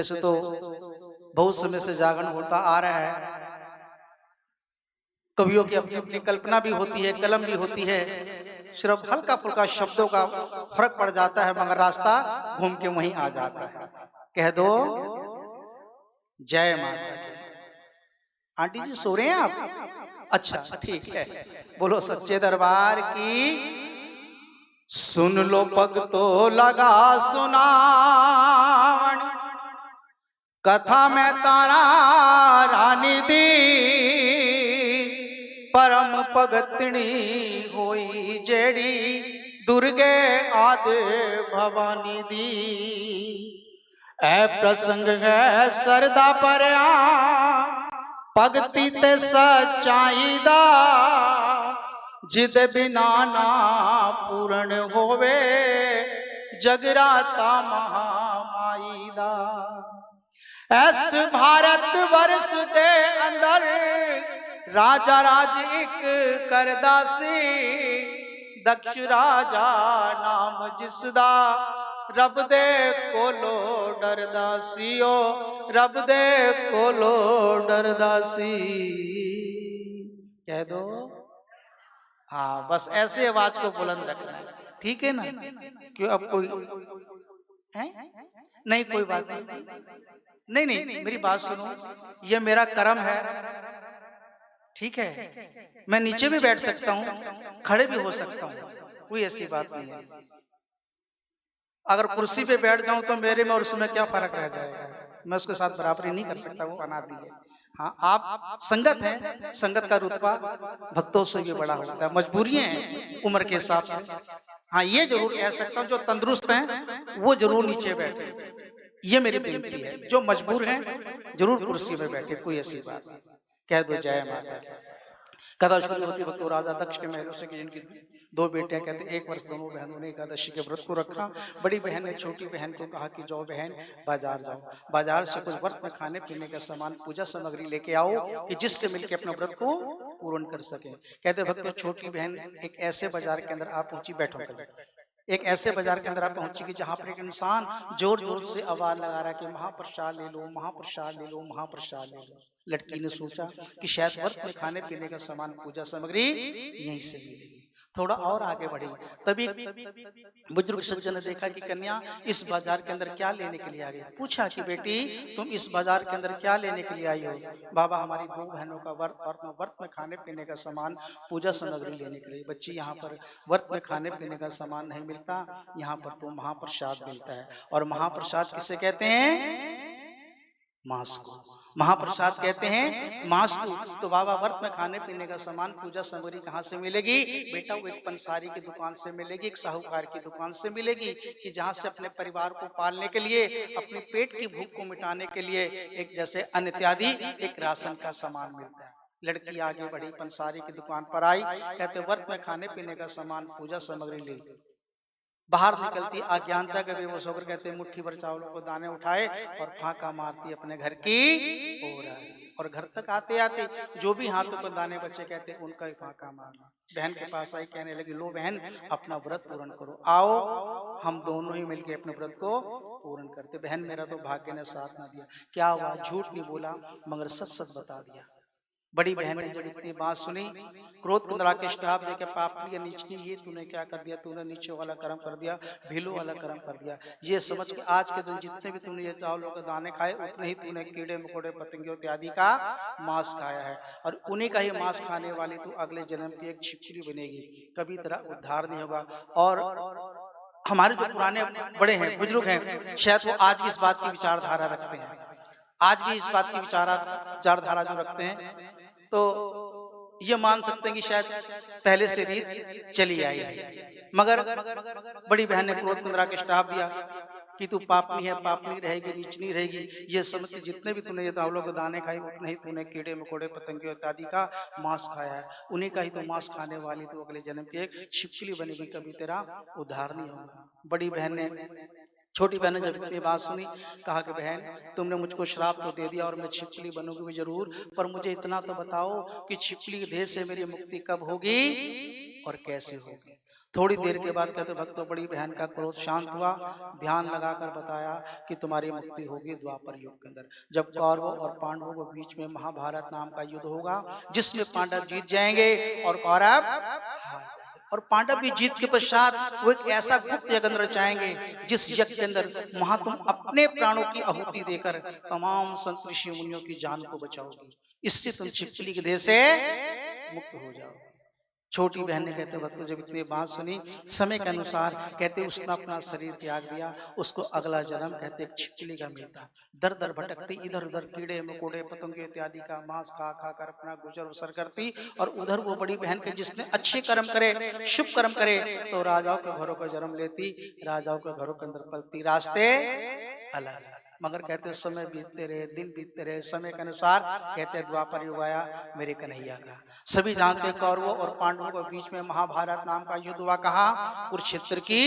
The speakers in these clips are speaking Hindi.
वैसे तो बहुत समय से जागरण होता आ रहा है। कवियों की अपनी अपनी कल्पना भी होती है, कलम भी होती है, सिर्फ हल्का फुल्का शब्दों का फर्क पड़ जाता है, मगर रास्ता घूम के वहीं आ जाता है। कह दो जय माता की। आंटी जी सो रहे हैं आप? अच्छा ठीक है, बोलो सच्चे दरबार की। सुन लो भक्तो लगा सुनावन, कथा में तारा रानी दी, परम भगतनी होई जेड़ी, दुर्गे आदि भवानी दी। ए प्रसंग है सरदा परया, भगती ते सच्चाई दा, जिद बिना ना पूर्ण होवे, जगराता महामाई दा। ऐस भारत वर्ष दे अंदर राजा राज एक करदासी, दक्ष राजा नाम जिसदा, रब दे कोलो डरदासी, ओ रब दे कोलो डरदासी। कह दो हाँ, बस ऐसे आवाज को बुलंद रखना है, ठीक है ना? क्यों अब कोई है? नहीं कोई बात नहीं, नहीं मेरी बात सुनो, ये मेरा कर्म है, ठीक है? मैं नीचे भी बैठ सकता हूँ, खड़े भी हो सकता हूँ, कोई ऐसी बात नहीं है। अगर कुर्सी पे बैठ जाऊं तो मेरे में और उसमें क्या फर्क रह जाएगा? मैं उसके साथ बराबरी नहीं कर सकता, वो अनादि है। हाँ, आप संगत हैं, संगत का रुतबा भक्तों से भी बड़ा होता है, मजबूरियां हैं उम्र के हिसाब से। हाँ, ये जरूर कह सकता हूँ, जो तंदुरुस्त हैं वो जरूर नीचे बैठे, ये मेरी विनती है। जो मजबूर हैं जरूर कुर्सी में बैठे, कोई ऐसी बात नहीं। कह दो जय माता की। कथा शुरू होती वक्त राजा दक्ष के महलों से, जिनकी दो बेटियां, कहते एक वर्ष दोनों बहनों ने एकादशी के व्रत को रखा। बड़ी बहन ने छोटी बहन को कहा कि जाओ बहन बाजार जाओ, बाजार से कुछ व्रत में खाने पीने का सामान, पूजा सामग्री लेके आओ कि जिससे मिलकर अपने व्रत को पूर्ण कर सके। कहते भक्त छोटी बहन एक ऐसे बाजार के अंदर आप पहुंची, बैठो एक ऐसे बाजार के अंदर आप पहुंची कि जहां पर एक इंसान जोर जोर से आवाज लगा रहा है कि महाप्रसाद ले लो, महाप्रसाद ले लो, महाप्रसाद ले लो। लड़की ने सोचा कि शायद व्रत में खाने पीने का सामान, पूजा सामग्री यहीं से मिलेगी। थोड़ा और आगे बढ़ी, तभी बुजुर्ग सज्जन ने देखा कि कन्या इस बाजार के अंदर क्या लेने के लिए आ गई। पूछा कि बेटी तुम इस बाजार के अंदर क्या लेने के लिए आई हो? बाबा हमारी दो बहनों का व्रत में खाने पीने का सामान, पूजा सामग्री लेने के लिए। बच्ची यहाँ पर व्रत में खाने पीने का सामान नहीं मिलता, यहाँ पर तो महाप्रसाद मिलता है। और महाप्रसाद किसे कहते हैं? मांस को महाप्रसाद कहते हैं, मांस को। तो बाबा व्रत में खाने पीने का सामान, पूजा सामग्री कहाँ से मिलेगी? बेटा वो एक पंसारी की दुकान से मिलेगी, एक साहूकार की दुकान से मिलेगी, कि जहाँ से अपने परिवार को पालने के लिए, अपने पेट की भूख को मिटाने के लिए, एक जैसे अन्न इत्यादि एक राशन का सामान मिलता है। लड़की आगे बढ़ी, पंसारी की दुकान पर आई, कहते व्रत में खाने पीने का सामान, पूजा सामग्री ली। बाहर निकलती अज्ञानता के बेहोश होकर, कहते मुट्ठी भर चावलों को दाने उठाए और फांका मारती अपने घर की ओर आई। और घर तक आते आते जो भी हाथों पर दाने बचे, कहते उनका ही फांका मारना। बहन के पास आई, कहने लगी लो बहन अपना व्रत पूर्ण करो, आओ हम दोनों ही मिलकर अपने व्रत को पूर्ण करते। बहन मेरा तो भाग्य ने साथ ना दिया, क्या हुआ? झूठ नहीं बोला मगर सच सच बता दिया। बड़ी बहन ने जब इतनी बात सुनी, क्रोध कुंदरा के स्टाफ देके पापनी नीचनी, ये तूने क्या कर दिया? तूने नीचे वाला कर्म कर दिया, भीलू वाला कर्म कर दिया। ये समझ के आज के दिन जितने भी तूने ये चावलों के दाने खाए, उतने ही तूने कीड़े मकोड़े पतंगे इत्यादि का मांस खाया है, और उन्हीं का ही मांस खाने वाली तू अगले जन्म की एक छिपकली बनेगी, कभी तेरा उद्धार नहीं होगा। और हमारे जो पुराने बड़े हैं, बुजुर्ग हैं, शायद वो आज भी इस बात की विचारधारा रखते हैं, आज भी इस बात की विचारधारा जो रखते हैं, तो ये मान सकते हैं कि शायद पहले से रीत चली आई है। मगर बड़ी बहन ने क्रोध कुंदरा के स्टाफ दिया कि तू पापनी है, पापनी रहेगी, नीचनी रहेगी। ये समझ के जितने भी तूने ये चावलों के दाने खाए, उतने ही तूने कीड़े मकोड़े पतंगे इत्यादि का मांस खाया है, उन्हीं का ही तो मांस खाने वाली तू अगले जन्म की एक छिपकली बनेगी, कभी तेरा उद्धार नहीं होगा। बड़ी बहन ने, छोटी बहन ने जब ये बात सुनी, कहा कि बहन तुमने मुझको श्राप तो दे दिया और मैं छिपकली बनूंगी भी जरूर, पर मुझे इतना तो बताओ कि छिपकली के देह से मेरी मुक्ति कब होगी और कैसे होगी? थोड़ी देर के बाद कहते भक्तों बड़ी बहन का क्रोध शांत हुआ, ध्यान लगाकर बताया कि तुम्हारी मुक्ति होगी द्वापर युग के अंदर, जब कौरवों और पांडवों के बीच में महाभारत नाम का युद्ध होगा, जिसमें पांडव जीत जाएंगे और कौरव हार जाएंगे। और पांडव भी जीत के पश्चात वो एक ऐसा गुप्त यज्ञ रचाएंगे जिस यज्ञ के अंदर वहां तुम अपने प्राणों की आहुति देकर तमाम संत ऋषि मुनियों की जान को बचाओगी, इससे तुम छिपकली के देह से मुक्त हो जाओगे। छोटी बहन ने कहते भक्तों जब इतनी बात सुनी, समय के अनुसार कहते उसने अपना शरीर त्याग दिया, उसको अगला जन्म कहते एक छिपकली का मिलता, दर दर भटकती, इधर उधर कीड़े मकोड़े पतंगे इत्यादि का मांस खा खा कर अपना गुजर बसर करती। और उधर वो बड़ी बहन के जिसने अच्छे कर्म करे, शुभ कर्म करे, तो राजाओं के घरों का जन्म लेती, राजाओं के घरों के अंदर पलती, रास्ते अलग। मगर कहते समय बीतते रहे, दिन बीतते रहे, समय के अनुसार कहते द्वापर युग आया मेरे कन्हैया का। सभी जानते कौरवों और पांडवों के बीच में महाभारत नाम का युद्ध हुआ, कहा कुरुक्षेत्र की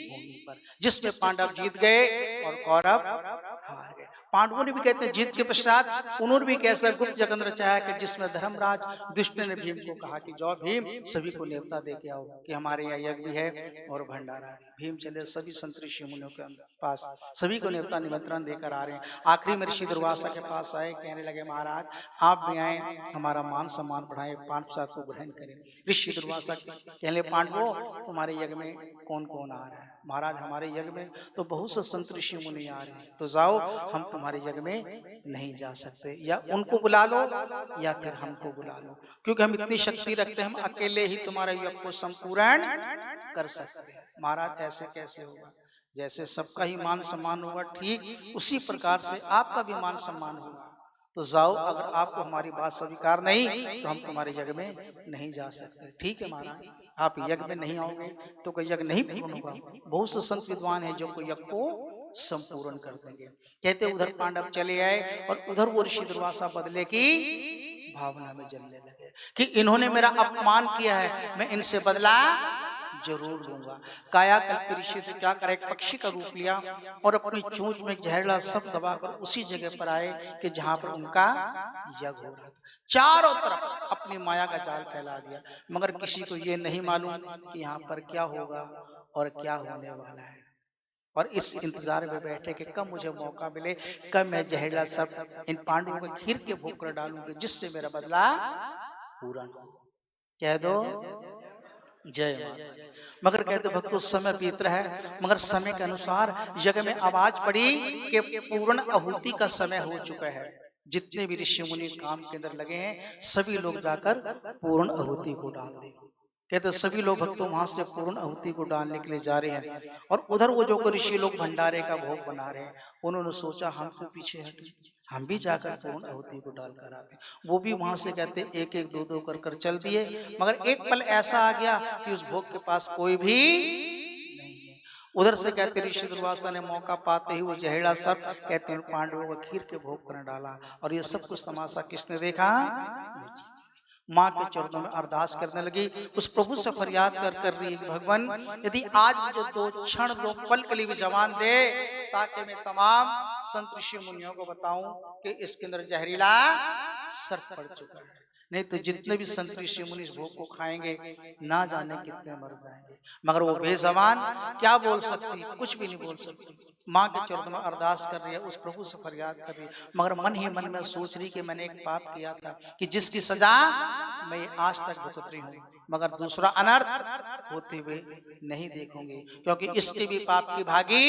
भूमि पर, जिसमें पांडव जीत गए और कौरव हार गए। पांडवों ने भी कहते हैं जीत के पश्चात उन्होंने भी एक ऐसा गुप्त यज्ञ रचाया कि जिसमें धर्मराज दुष्ट ने भीम को कहा कि जाओ भीम सभी को न्योता दे के आओ कि हमारे यहाँ यज्ञ भी है और भंडारा है। भीम चले सभी संत ऋषि मुनियों के पास, सभी को न्योता निमंत्रण देकर आ रहे हैं। आखिरी में ऋषि दुर्वासा के पास आए, कहने लगे महाराज आप भी आए, हमारा मान सम्मान बढ़ाए, पांच सात को ग्रहण करें। ऋषि दुर्वासा कहने पांडवों तुम्हारे यज्ञ में कौन कौन आ रहा है? महाराज हमारे यज्ञ में तो बहुत से संत ऋषि मुनि आ रहे हैं, तो जाओ हम तुम्हारे यज्ञ में नहीं जा सकते, या उनको बुला लो या फिर हमको बुला लो, क्योंकि हम इतनी शक्ति रखते हैं, हम अकेले ही तुम्हारे यज्ञ को संपूर्ण कर सकते हैं। महाराज ऐसे कैसे होगा? जैसे सबका ही मान सम्मान होगा ठीक उसी प्रकार से आपका भी मान सम्मान होगा। तो जाओ, अगर आपको हमारी बात स्वीकार नहीं तो हम तुम्हारे यज्ञ में नहीं जा सकते। ठीक है महाराज, आप यज्ञ में नहीं आओगे तो कोई यज्ञ नहीं पूर्ण होगा। बहुत से संत विद्वान हैं जो कोई यज्ञ को संपूर्ण कर देंगे। कहते उधर पांडव चले आए और उधर वो ऋषि दुर्वासा बदले की भावना में जलने लगे कि इन्होंने मेरा अपमान किया है, मैं इनसे बदला जरूर लूंगा। काया कल्प ऋषि ने क्या करा, एक पक्षी का रूप लिया और अपनी चोंच में जहरीला सब दबाकर उसी जगह पर आए कि जहां पर उनका यज्ञ हो रहा था। चारों तरफ अपनी माया का जाल फैला दिया, मगर किसी को ये नहीं मालूम कि यहाँ पर क्या होगा और क्या होने वाला है। और इस इंतजार में बैठे कि कब मुझे मौका मिले, कब मैं जहरीला सब इन पांडवों को खीर के भोग कर डालूंगी जिससे मेरा बदला पूरा हो। कह दो जय माता। मगर कहते भक्तों समय बीत रहा है, मगर समय के अनुसार यज्ञ में आवाज पड़ी कि पूर्ण आहुति का समय हो चुका है। जितने भी ऋषि मुनि काम के अंदर लगे हैं सभी लोग जाकर पूर्ण आहुति को डाल दें। कहते सभी लोग भक्तों वहां से पूर्ण आहुति को डालने के लिए जा रहे हैं और उधर वो जो ऋषि लोग भंडारे का भोग बना रहे हैं, उन्होंने सोचा हम तो पीछे हटे, हम भी जाकर पूर्ण आहुति को डालकर आते। वो भी वहां से कहते एक एक दो दो कर कर चल दिए, मगर एक पल ऐसा आ गया कि उस भोग के पास कोई भी नहीं है। उधर से कहते ऋषि दुर्वासा ने मौका पाते ही वो जहरीला सर्प कहते हैं पांडवों को खीर के भोग कर डाला। और ये सब कुछ तमाशा किसने देखा? माँ के चरणों में अरदास करने लगी, उस प्रभु से फरियाद कर रही है भगवान यदि आज मुझे दो क्षण दो पल के लिए भी जवान दे ताकि मैं तमाम संत ऋषि मुनियों को बताऊं कि इसके अंदर जहरीला सर्प पड़ चुका है, नहीं तो जितने भी संत ऋषि मुनि इस भोग को खाएंगे ना जाने कितने मर जाएंगे। मगर वो बेजबान क्या बोल सकती, कुछ भी नहीं बोल सकती। माँ के चरणों में अरदास कर रही है, उस प्रभु से फरियाद कर रही है, मगर मन ही मन में सोच रही कि मैंने एक पाप किया था कि जिसकी सजा मैं आज तक भुगत रही हूँ, मगर दूसरा अनर्थ होते हुए नहीं देखूंगी, क्योंकि इसके भी पाप की भागी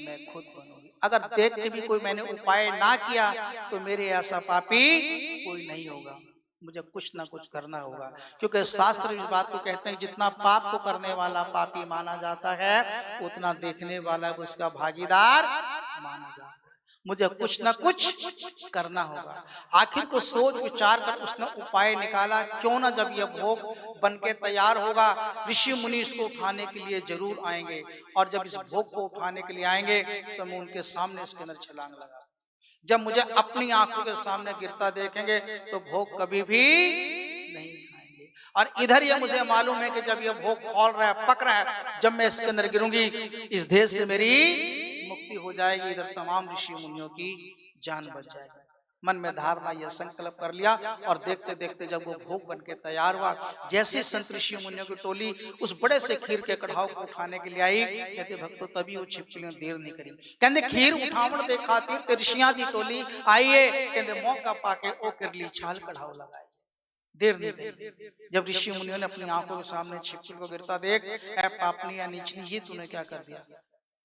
मैं खुद बनूंगी। अगर देख के भी कोई मैंने उपाय ना किया तो मेरे ऐसा पापी कोई नहीं होगा, मुझे कुछ ना कुछ करना होगा। क्योंकि शास्त्र इस बात को कहते हैं जितना पाप को करने वाला पापी माना जाता है उतना देखने वाला उसका भागीदार माना जाता है। मुझे कुछ ना कुछ करना होगा। आखिर को सोच विचार कर उसने उपाय निकाला, क्यों ना जब यह भोग बन के तैयार होगा ऋषि मुनि इसको उठाने के लिए जरूर आएंगे, और जब इस भोग को उठाने के लिए आएंगे तो मैं उनके सामने इसके अंदर छलांग लगा। जब मुझे अपनी आंखों के सामने गिरता देखेंगे तो भोग कभी भी नहीं खाएंगे। और इधर यह मुझे मालूम है कि जब यह भोग खोल रहा है, पक रहा है, जब मैं इसके अंदर गिरूंगी इस देश से मेरी मुक्ति हो जाएगी, इधर तमाम ऋषि मुनियों की जान बच जाएगी। मन में धारणा यह संकल्प कर लिया और देखते देखते जब वो भोग बन के तैयार हुआ, जैसे संत ऋषि मुनियों की टोली उस बड़े से खीर के कढ़ाव को उठाने के लिए आई, कहते भक्तों तभी वो छिपकलियों ने देर नहीं करी, कहते खीर उठावण दे खातिर ते ऋषियां दी टोली आइए, कहते मौका पाके ओ किरली छाल कढ़ाव लगाए, देर नहीं करी। जब ऋषि मुनियों ने अपनी आंखों के सामने छिपकली को गिरता देख, ऐ पापनी या नीचनी, ये तूने क्या कर दिया,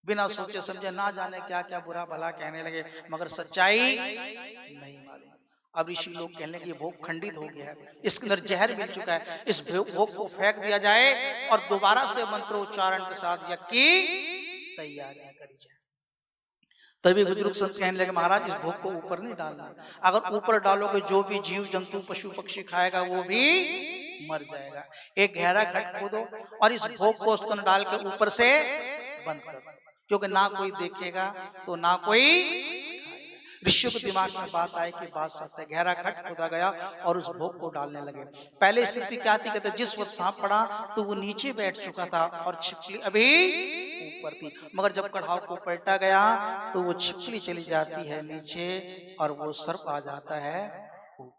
बिना सोचे समझे ना जाने क्या क्या बुरा भला कहने लगे, मगर सच्चाई नहीं मालूम। अब ऋषि लोग कहने लगे भोग खंडित हो गया है, इसके अंदर जहर मिल चुका है, इस भोग को फेंक दिया जाए और दोबारा से मंत्रोच्चारण के साथ यज्ञ की तैयारियां करी जाए। तभी बुजुर्ग संत कहने लगे महाराज इस भोग को ऊपर नहीं डालना, अगर ऊपर डालोगे जो भी जीव जंतु पशु पक्षी खाएगा वो भी मर जाएगा। एक गहरा खड्ड खोदो और इस भोग को उसको डाल के ऊपर से बंद कर, क्योंकि ना कोई देखेगा तो ना कोई। ऋषियों के दिमाग में बात आई कि बात सच है, गहरा खड्ड खोदा गया और उस भोग को डालने लगे। पहले स्थिति क्या थी, कहते जिस वक्त सांप पड़ा तो वो नीचे बैठ चुका था और छिपकली अभी ऊपर थी, मगर जब कढ़ाव को पलटा गया तो वो छिपकली चली जाती है नीचे और वो सर्प आ जाता है ऊपर।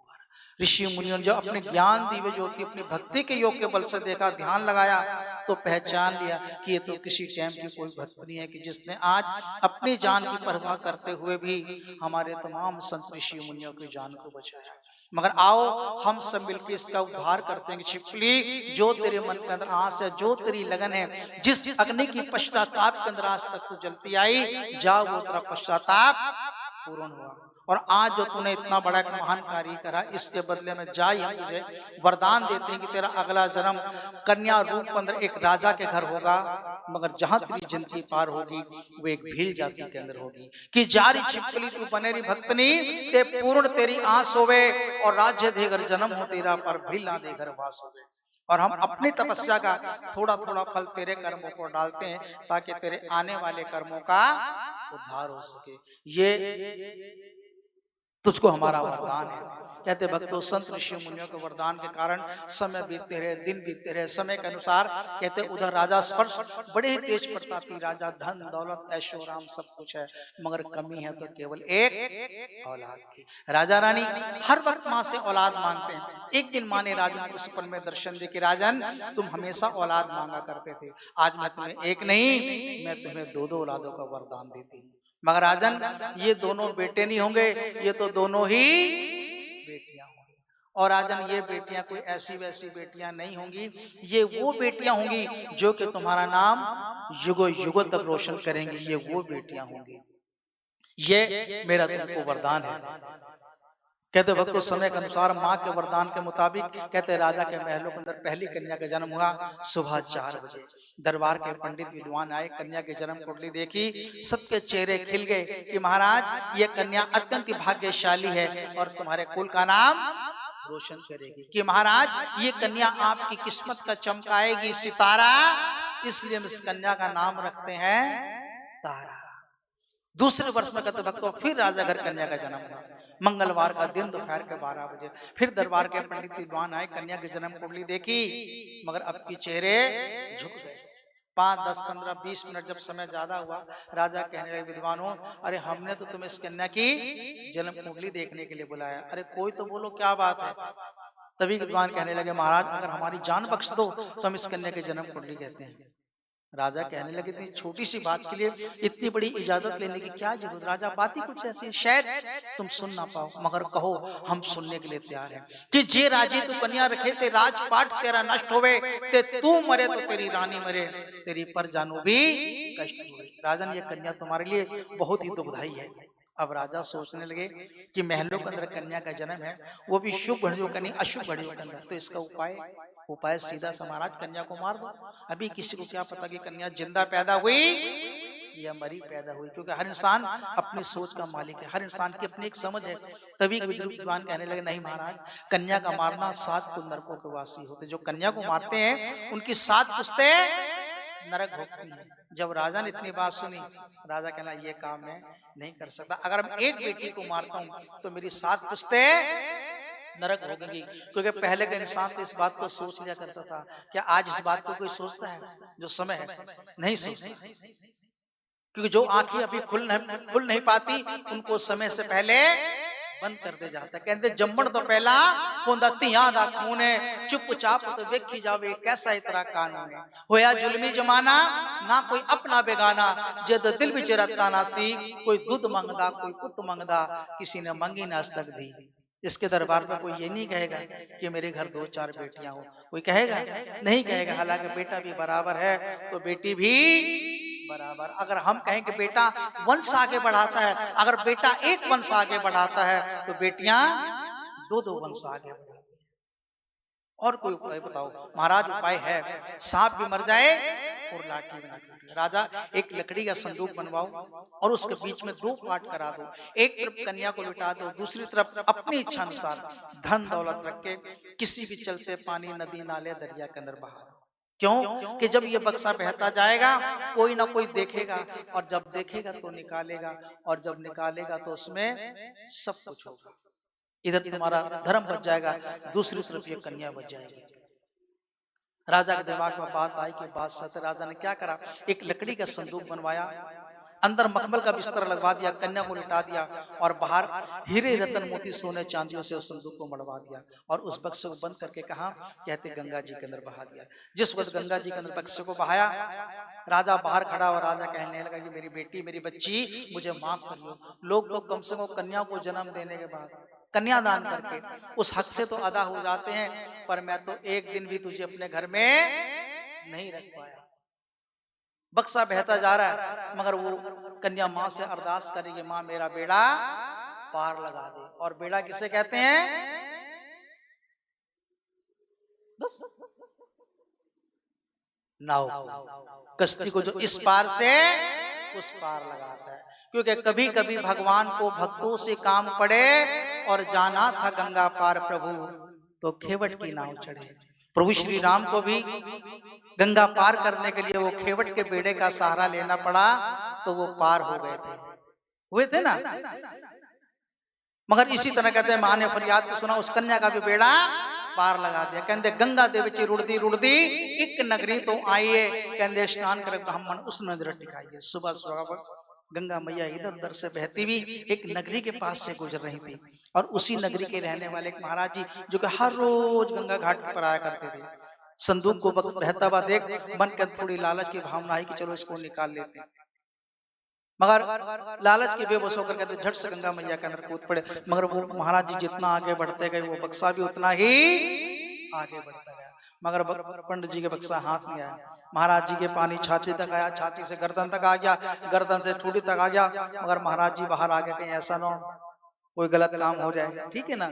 ऋषि मुनियों ने जो अपने ज्ञान दिव्य ज्योति अपनी भक्ति के योग के बल से देखा, ध्यान लगाया तो पहचान लिया कि ये तो किसी टाइम की कोई भक्त नहीं है कि जिसने आज अपनी जान की परवाह करते हुए भी हमारे तमाम संत ऋषि मुनियों की जान को बचाया। मगर आओ हम सब मिलकर इसका उद्धार करते हैं। छिपकली जो तेरे मन के अंदर आस है, जो तेरी लगन है, जिस अग्नि की पश्चाताप के अंदर आज तक तू जलती आई, जा वो तेरा पश्चाताप पूर्ण हुआ। और आज जो तूने इतना बड़ा महान कार्य करा, इसके बदले में जा हम तुझे वरदान देते हैं कि तेरा अगला जन्म कन्या रूप अंदर एक राजा के घर होगा, मगर जहां तेरी जिंदगी पार होगी वो एक भील जाति के अंदर होगी। कि जारी छिपकली तू बनेरी भक्तनी ते पूर्ण तेरी आस होवे, और राज्य दे घर जन्म हो तेरा पर भील ना दे घर वास होवे। और हम अपनी तपस्या का थोड़ा थोड़ा फल तेरे कर्मों को डालते हैं ताकि तेरे आने वाले कर्मों का उद्धार हो सके। ये तुझको हमारा वरदान है। कहते भक्तों संत ऋषि मुनियों के वरदान के कारण समय बीतते रहे, दिन बीतते रहे। समय के अनुसार कहते उधर राजा स्पर्श बड़े ही तेज प्रतापी राजा, धन दौलत ऐशोराम सब कुछ है, मगर कमी है तो केवल एक औलाद की। राजा रानी हर वक्त माँ से औलाद मांगते हैं। एक दिन माँ ने राजन को सपन में दर्शन दे कि राजन तुम हमेशा औलाद मांगा करते थे, आज मैं तुम्हें एक नहीं मैं तुम्हें दो दो औलादों का वरदान देती हूँ। मगर राजन ये दोनों बेटे नहीं होंगे, ये तो दोनों ही बेटियां होंगी। और राजन ये बेटियां कोई ऐसी वैसी बेटियां नहीं होंगी, ये वो बेटियां होंगी जो कि तुम्हारा नाम युगों युगों तक रोशन करेंगी। ये वो बेटियां होंगी, ये मेरा तुमको वरदान है। कहते भक्तों समय के अनुसार माँ के वरदान के मुताबिक कहते राजा के महलों के अंदर पहली कन्या का जन्म हुआ। सुबह 4 बजे दरबार के पंडित विद्वान आए, कन्या की जन्म कुंडली देखी, सबके चेहरे खिल गए कि महाराज ये कन्या अत्यंत भाग्यशाली है और तुम्हारे कुल का नाम रोशन करेगी। कि महाराज ये कन्या आपकी किस्मत का चमकाएगी सितारा, इसलिए हम इस कन्या का नाम रखते हैं तारा। दूसरे वर्ष में कहते भक्तों फिर राजा घर कन्या का जन्म हुआ। मंगलवार का दिन दोपहर के 12 बजे फिर दरबार के पंडित विद्वान आए, कन्या की जन्म कुंडली देखी, मगर अब की चेहरे झुक गए। 5, 10, 15, 20 मिनट जब समय ज्यादा हुआ, राजा कहने लगे विद्वानों अरे हमने तो तुम्हें इस कन्या की जन्म कुंडली देखने के लिए बुलाया, अरे कोई तो बोलो क्या बात है। तभी विद्वान कहने लगे महाराज अगर हमारी जान बख्श दो तो हम इस कन्या की जन्म कुंडली कहते हैं। राजा कहने लगे इतनी छोटी सी बात के लिए इतनी बड़ी इजाजत लेने की क्या जरूरत। राजा बात ही कुछ ऐसी है, शायद तुम सुन ना पाओ, मगर कहो हम सुनने के लिए तैयार हैं। कि जे राजे तू कन्या रखे ते राजपाट तेरा नष्ट होवे, ते तू मरे तो तेरी रानी मरे, तेरी पर जानू भी कष्ट होवे। राजन ये कन्या तुम्हारे लिए बहुत ही दुखदाई है। अब राजा सोचने लगे कि महलों के अंदर कन्या का जन्म है, वो भी शुभ घड़ियों का नहीं अशुभ घड़ियों के अंदर, तो इसका उपाय सीधा सा महाराज कन्या को मार दो। अभी किसी को क्या पता कि कन्या जिंदा पैदा हुई या मरी पैदा हुई, क्योंकि हर इंसान अपनी सोच का मालिक है, हर इंसान की अपनी एक समझ है। तभी विद्वान कहने लगे नहीं महाराज कन्या का मारना 7 कुल नरकों के वासी होते, जो कन्या को मारते हैं उनकी 7 पुश्तें नरक भोगती है। जब राजा ने इतनी बात सुनी, राजा कहना ये काम मैं नहीं कर सकता, अगर मैं एक बेटी को मारता हूं तो मेरी 7 पुश्तें नरक भोगेंगी। क्योंकि पहले का इंसान तो इस बात को सोच लिया करता था, क्या आज इस बात को कोई सोचता है? जो समय है नहीं सोचता, क्योंकि जो आंखें अभी खुल नहीं पाती उनको समय से पहले बंद कर दे जाता है। कहते जम्मण तो पहला पोंदा तिया दा खून है, चुपचाप तो वेखी जावे कैसा इतरा कानून है। होया जुल्मी जमाना ना कोई अपना बेगाना, जद दिल विच रत्ता ना सी, कोई दूध मंगदा कोई पुत मंगदा, किसी ने मंगी ना अस्तक दी। इसके दरबार में कोई ये नहीं कहेगा कि मेरे घर 2-4 बेटियां हो, कोई कहेगा नहीं कहेगा। हालांकि बेटा भी बराबर है तो बेटी भी बराबर। अगर हम कहें कि बेटा वंश आगे बढ़ाता है, अगर बेटा एक वंश आगे बढ़ाता है तो बेटियां 2-2 वंश आगे बढ़ाती हैं। और कोई उपाय बताओ महाराज? उपाय है, सांप भी मर जाए और लाठी भी ना टूटे। राजा एक लकड़ी का संदूक बनवाओ और उसके बीच में 2 पार्ट करा दो, एक तरफ कन्या को बिठा दो, दूसरी तरफ अपनी इच्छा अनुसार धन दौलत रख के किसी भी चलते पानी नदी नाले दरिया के अंदर बहा दो। क्यों कि जब ये बक्सा बहता जाएगा कोई ना कोई देखेगा, और जब देखेगा तो निकालेगा, और जब निकालेगा तो उसमें सब कुछ होगा। इधर तुम्हारा धर्म बच जाएगा, दूसरी तरफ ये कन्या बच जाएगी। राजा के दिमाग में बात आई कि बात सच। राजा ने क्या करा, एक लकड़ी का संदूक बनवाया, अंदर मखमल का बिस्तर लगवा दिया, कन्या को लिटा दिया और बाहर हीरे रतन मोती सोने चांदियों से उस संदूक को मढ़वा दिया और उस बक्से को बंद करके कहा, कहते गंगा जी के अंदर बहा दिया। जिस वक्त गंगा जी के अंदर बक्से को बहाया, राजा बाहर खड़ा और राजा कहने लगा कि मेरी बेटी मेरी बच्ची मुझे माफ कर लो। लोग तो कम से कम कन्या को जन्म देने के बाद कन्यादान करके उस हक से तो अदा हो जाते हैं, पर मैं तो एक दिन भी तुझे अपने घर में नहीं रख पाया। बक्सा बहता जा रहा है मगर वो कन्या माँ से अरदास करेगी, माँ मेरा बेड़ा पार लगा दे। और बेड़ा किसे कहते हैं? बस नाव, कश्ती को जो इस पार से उस पार लगाता है। क्योंकि कभी कभी भगवान को भक्तों से काम पड़े और जाना था गंगा पार प्रभु तो खेवट की नाव चढ़े। प्रभु श्री राम को भी गंगा पार करने के लिए वो खेवट के बेड़े का सहारा लेना पड़ा तो वो पार हो गए थे, हुए थे ना। मगर इसी तरह कहते हैं मां ने फरियाद को सुना, उस कन्या का भी बेड़ा पार लगा दिया। कहते गंगा देवी रुड़दी रुड़दी एक नगरी तो आइए, कहते स्नान कर ब्राह्मण उस नजर टिकाइए। सुबह सुबह गंगा मैया इधर उधर से बहती हुई एक नगरी के पास से गुजर रही थी और उसी नगरी के रहने वाले एक महाराज जी जो कि हर रोज गंगा घाट पर आया करते थे, संदूक को बहता हुआ देख मन के थोड़ी लालच की भावना आई कि चलो इसको निकाल लेते हैं। मगर लालच के बेबस होकर कहते झट से गंगा मैया के अंदर कूद पड़े। मगर वो महाराज जी जितना आगे बढ़ते गए वो बक्सा भी उतना ही आगे बढ़ता गया। मगर पंडित जी के बक्सा हाथ में आया, महाराज जी के पानी छाती तक आया, छाती से गर्दन तक आ गया, गर्दन से ठुड़ी तक आ गया। मगर महाराज जी बाहर आ गए, कहीं ऐसा ना कोई गलत काम हो जाए, ठीक है ना।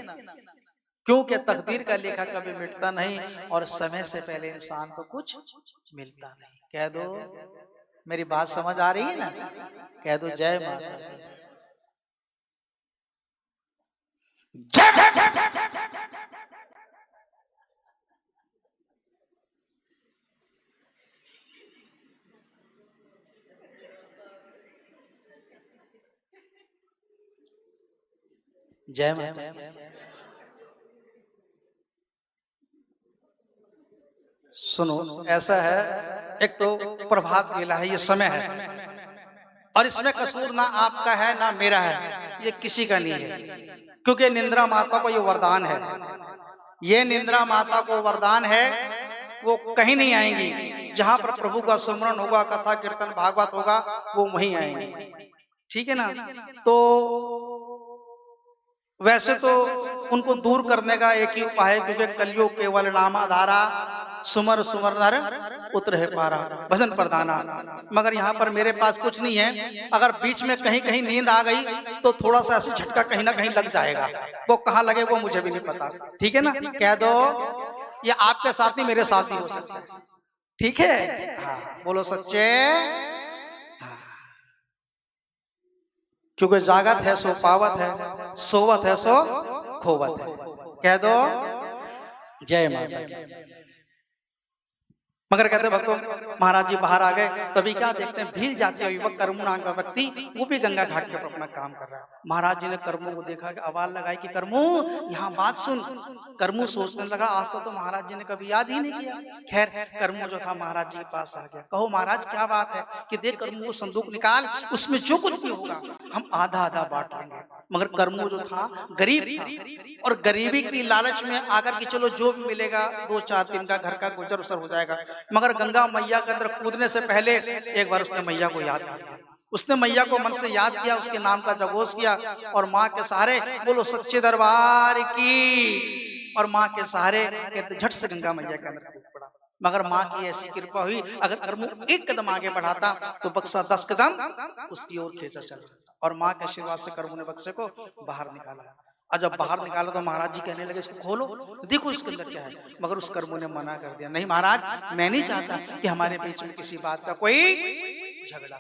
क्योंकि तकदीर का लेखा कभी मिटता नहीं और समय से पहले इंसान को कुछ मिलता नहीं। कह दो मेरी बात समझ आ रही है ना? कह दो जय माता दी। जय माता। सुनो ऐसा है, एक तो प्रभात बेला है, ये समय है और इसमें कसूर ना आपका है ना मेरा है, ये किसी का नहीं है। क्योंकि निंद्रा माता को ये वरदान है, ये निंद्रा माता को वरदान है, वो कहीं नहीं आएंगी। जहां पर प्रभु का सुमरन होगा, कथा कीर्तन भागवत होगा, वो वहीं आएंगी, ठीक है ना। तो वैसे तो उनको दूर करने का एक ही उपाय है, क्योंकि कलयुग केवल नामा धारा सुमर सुमर नर उतरे पारा भजन प्रदाना। मगर यहाँ पर मेरे पास कुछ नहीं है। अगर बीच में कहीं कहीं नींद आ गई तो थोड़ा सा ऐसे झटका कहीं ना कहीं लग जाएगा, वो कहाँ लगे वो मुझे भी नहीं पता, ठीक है ना। कह दो ये आपके साथ ही मेरे साथ ही हो सकता है, ठीक है। हाँ, बोलो सच्चे। क्योंकि जागत है सो पावत है, सोवत है सो खोवत है। कह दो जय माता की। मगर कहते भक्तों महाराज जी बाहर आ गए, तभी क्या देखते हैं भीड़ जाते हैं युवक कर्मू का व्यक्ति, वो भी गंगा घाट के ऊपर अपना काम कर रहा है। महाराज जी ने कर्मू को देखा कि आवाज लगाई कि कर्मू यहाँ बात सुन। कर्मू सोचने लगा आज तो महाराज जी ने कभी याद ही नहीं किया। खैर कर्मू जो था महाराज जी के पास आ गया, कहो महाराज क्या बात है कि देख कर्मू वो संदूक निकाल, उसमें जो कुछ भी होगा हम आधा आधा बांट लेंगे। मगर कर्मू जो था गरीब था, और गरीबी की लालच में आकर कि चलो जो भी मिलेगा 2-4 दिन का घर का गुजर बसर हो जाएगा। मगर गंगा मैया के अंदर कूदने से पहले एक बार उसने मैया को याद किया, उसने मैया को मन से याद किया, उसके नाम का जगोस किया, और माँ के सहारे बोलो सच्चे दरबार की, और माँ के सहारे कहते झट से गंगा मैया के अंदर कूद पड़ा। मगर माँ की ऐसी कृपा हुई, अगर कर्मू एक कदम आगे बढ़ाता तो बक्सा 10 कदम उसकी ओर खींचा चला, और माँ के आशीर्वाद से कर्मू ने बक्से को बाहर निकाला। और जब बाहर निकाला तो महाराज जी कहने लगे इसको खोलो, देखो इसके अंदर क्या है। मगर उस कर्मू ने मना कर दिया, नहीं महाराज, मैं नहीं चाहता कि हमारे बीच में किसी बात का कोई झगड़ा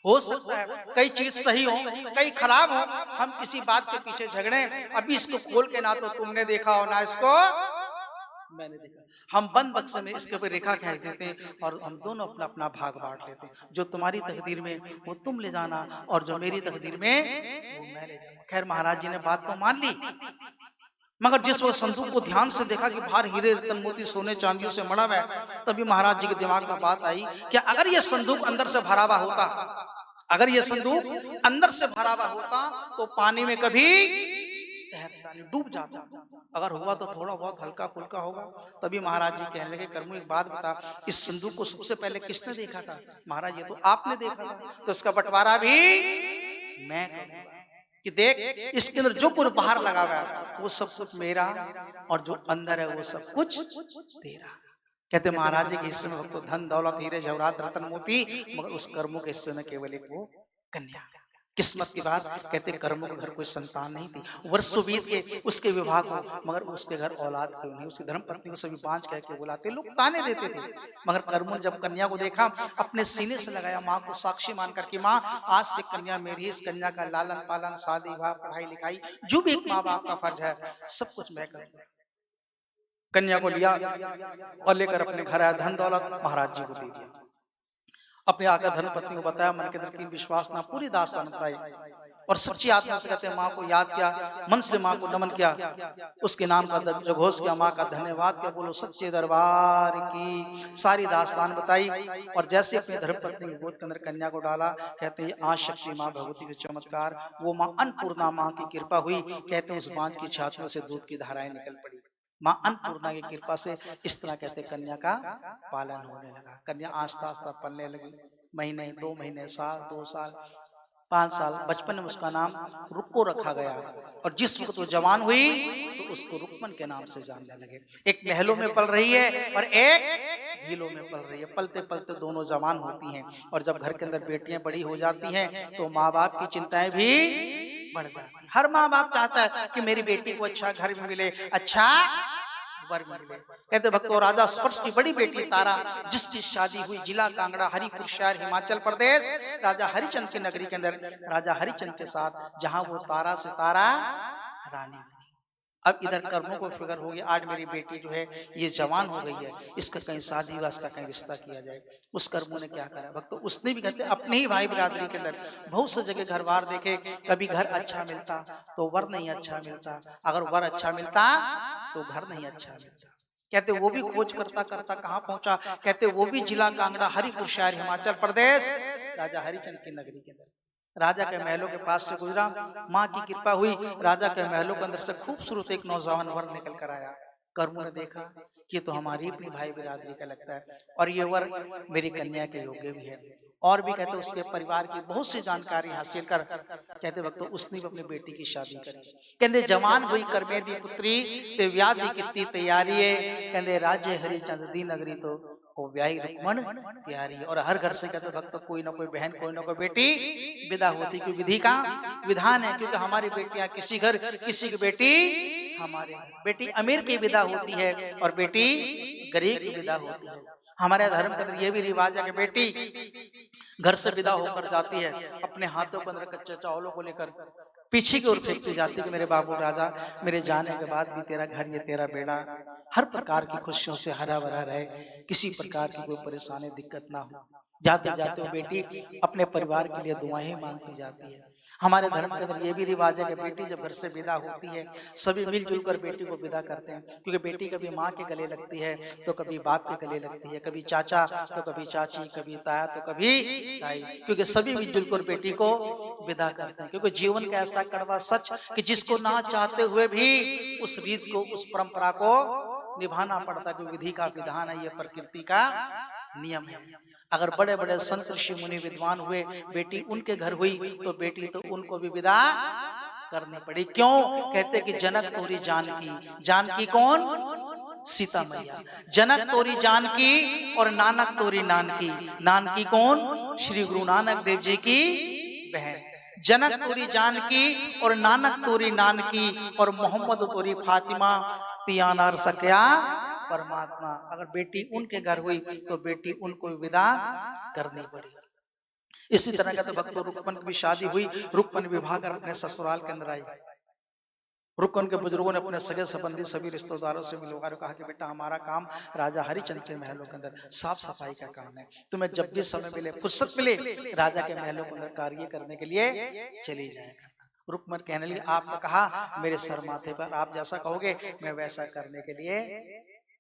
हो सकता है कई चीज सही हो, कई खराब हो, हम किसी बात के पीछे झगड़े, अभी इसको खोल के ना तो तुमने देखा हो ना इसको मैंने देखा, हम बंद बक्से में इसके ऊपर रेखा खींच देते हैं और हम दोनों अपना अपना भाग बांट लेते हैं। जो तुम्हारी तकदीर में वो तुम ले जाना, और जो मेरी तकदीर में वो मैं ले जाऊंगा। खैर महाराज जी ने बात तो मान ली, मगर जिस वो संदूक को ध्यान से देखा कि बाहर हीरे रतन मोती सोने चांदियों से मड़ा हुआ है, तभी महाराज जी के दिमाग में बात आई कि अगर ये संदूक अंदर से भरा हुआ होता, अगर ये संदूक अंदर से भरा हुआ होता तो पानी में कभी तैरता नहीं, डूब जाता, अगर हुआ तो थोड़ा बहुत हल्का फुल्का होगा। तभी महाराज जी कहने लगे, कर्मू एक बात बता, इस संदूक को सबसे पहले किसने देखा था? महाराज ये तो आपने देखा था, तो इसका बंटवारा भी मैं करूंगा, कि देख इसके अंदर जो कुछ बाहर लगा हुआ है वो सब कुछ मेरा, और जो अंदर है वो सब कुछ तेरा। कहते महाराज जी के हिस्से में तो धन दौलत हीरे जवाहरात रतन मोती, मगर उस कर्मों के हिस्से में केवल एक वो कन्या। किस्मत की बात, कहते कर्मों के घर कोई संतान नहीं थी, वर्षों बीत के उसके विवाह को, मगर उसके घर औलाद क्यों नहीं। उसकी धर्मपत्नी को सभी बांझ कह के बुलाते, लोग ताने देते थे, मगर कर्मों जब कन्या को देखा अपने सीने से लगाया, माँ को साक्षी मानकर कि माँ आज से कन्या मेरी, इस कन्या का लालन पालन, शादी विवाह, पढ़ाई लिखाई, जो भी एक माँ बाप का फर्ज है सब कुछ मैं करूंगा। कन्या को लिया और लेकर अपने घर आया, धन दौलत महाराज जी को दे दिया। अपने आकर धर्म पत्नी को बताया, मन के अंदर विश्वास ना, पूरी दास्तान बताई, और सच्ची आत्मा से कहते हैं माँ को याद किया, मन से माँ को नमन किया, उसके नाम का जघोष किया, माँ का धन्यवाद किया, बोलो सच्चे दरबार की, सारी दास्तान बताई। और जैसे अपनी धर्म पत्नी के गोद के अंदर कन्या को डाला, कहते हैं आज शक्ति माँ भगवती के चमत्कार, वो माँ अन्नपूर्णा माँ की कृपा हुई, कहते हैं उस बांझ की छातियों से दूध की धाराएं निकल पड़ी। माँ अन्नपूर्णा की कृपा से इस तरह कहते कन्या का पालन होने लगा। कन्या आस्ता आस्ता पलने लगी, महीने 2 महीने, साल 2 साल 5 साल, बचपन में उसका नाम रुक्को रखा गया, और जिस वक्त वो जवान हुई तो उसको रुक्मन के नाम से जानने लगे। एक महलों में पल रही है और एक भीलों में पल रही है, पलते पलते दोनों जवान होती हैं, और जब घर के अंदर बेटियां बड़ी हो जाती हैं तो माँ बाप की चिंताएं भी बढ़ जाती है। हर माँ बाप चाहता है कि मेरी बेटी को अच्छा घर में मिले, अच्छा वर मिले। कहते भक्तों राजा स्पर्श की बड़ी बेटी तारा, जिसकी शादी हुई जिला कांगड़ा हरिपुर शहर हिमाचल प्रदेश, राजा हरिचंद की नगरी के अंदर, राजा हरिचंद के साथ, जहां वो तारा से तारा रानी। अब इधर कर्मों को फिक्र हो गया, आज मेरी बेटी जो है ये जवान हो गई है, इसका कहीं शादी हुआ, इसका कहीं रिश्ता किया जाए। उस कर्मों ने क्या करा भक्तों, उसने भी कहते अपने ही भाई बिरादरी के अंदर बहुत से जगह घर बार देखे, कभी घर अच्छा मिलता तो वर नहीं अच्छा मिलता, अगर वर अच्छा मिलता तो घर नहीं अच्छा मिलता। कहते वो भी खोज करता करता कहाँ पहुंचा, कहते वो भी जिला कांगड़ा हरिपुर शहर हिमाचल प्रदेश, राजा हरिचंद की नगरी के अंदर। राजा के महलों के पास से गुजरा, माँ की कृपा हुई, राजा के महलों के अंदर से खूबसूरत एक नौजवान वर निकल कर आया। कर्मों ने देखा कि तो हमारी अपनी भाई बिरादरी का लगता है, और ये वर मेरी कन्या के योग्य भी है। और भी कहते उसके परिवार की बहुत सी जानकारी हासिल कर, कहते वक्त उसने भी अपनी बेटी की शादी करी। कहते जवान हुई कर्मे दी पुत्री, ते व्याह दी कितनी तैयारी है, कहते राजे हरिचंद दी नगरी तो वो ब्याही रुक्मण प्यारी। और हर घर से कहते भक्त कोई ना कोई बहन, कोई ना कोई बेटी विदा होती, क्योंकि विधि का विधान है, क्योंकि हमारी बेटियां किसी घर, किसी की बेटी हमारे बेटी अमीर की विदा होती है और बेटी गरीब की विदा होती है। हमारे धर्म के अंदर ये भी रिवाज है कि बेटी घर से विदा होकर जाती है, अपने हाथों के अंदर कच्चे चावलों को लेकर पीछे की ओर फेंकती जाती कि मेरे बाबू राजा, मेरे जाने के बाद भी तेरा घर, ये तेरा बेड़ा हर प्रकार की खुशियों से हरा भरा रहे, किसी प्रकार की कोई परेशानी दिक्कत ना हो। जाते जाते वो बेटी अपने परिवार के लिए दुआएं मांगती जाती है। हमारे धर्म के अंदर ये भी रिवाज है कि बेटी जब घर से विदा होती है सभी मिलजुल कर बेटी को विदा करते हैं, क्योंकि बेटी कभी माँ के गले लगती है तो कभी बाप के गले लगती है, कभी चाचा तो कभी चाची, कभी ताया तो कभी ताई, क्योंकि सभी मिलजुल कर बेटी को विदा करते हैं। क्योंकि जीवन का ऐसा कड़वा सच कि जिसको ना चाहते हुए भी उस रीत को, उस परंपरा को निभाना पड़ता है, विधि का विधान है, ये प्रकृति का नियम है। अगर बड़े बड़े संत ऋषि मुनि विद्वान हुए, बेटी उनके घर हुई तो बेटी तो उनको भी विदा करनी पड़ी। क्यों? कहते कि जनक तोरी जानकी, जानकी कौन? सीता मैया। जनक तोरी जानकी और नानक तोरी नानकी, नानकी कौन? श्री गुरु नानक देव जी की बहन। जनक तोरी जानकी और नानक तोरी नानकी और मोहम्मद तोरी फातिमा, तियानार सकिया परमात्मा। अगर बेटी उनके घर हुई तो बेटी उनको विदा करनी पड़ी। इसी तरह का तो भक्तों रुक्मन की भी शादी हुई, रुक्मन विवाह कर अपने ससुराल के अंदर आई। रुक्मन के बुजुर्गों ने अपने सगे संबंधी सभी रिश्तेदारों से मिलवा कहा कि बेटा हमारा काम राजा हरिचंद के महलों के अंदर साफ सफाई का काम है, तुम्हें जब भी समय मिले, फुर्सत मिले, राजा के महलों के अंदर कार्य करने के लिए चली जाएगा। रुक्मन कहने लगे आपने कहा मेरे सर माथे पर, आप जैसा कहोगे मैं वैसा करने के लिए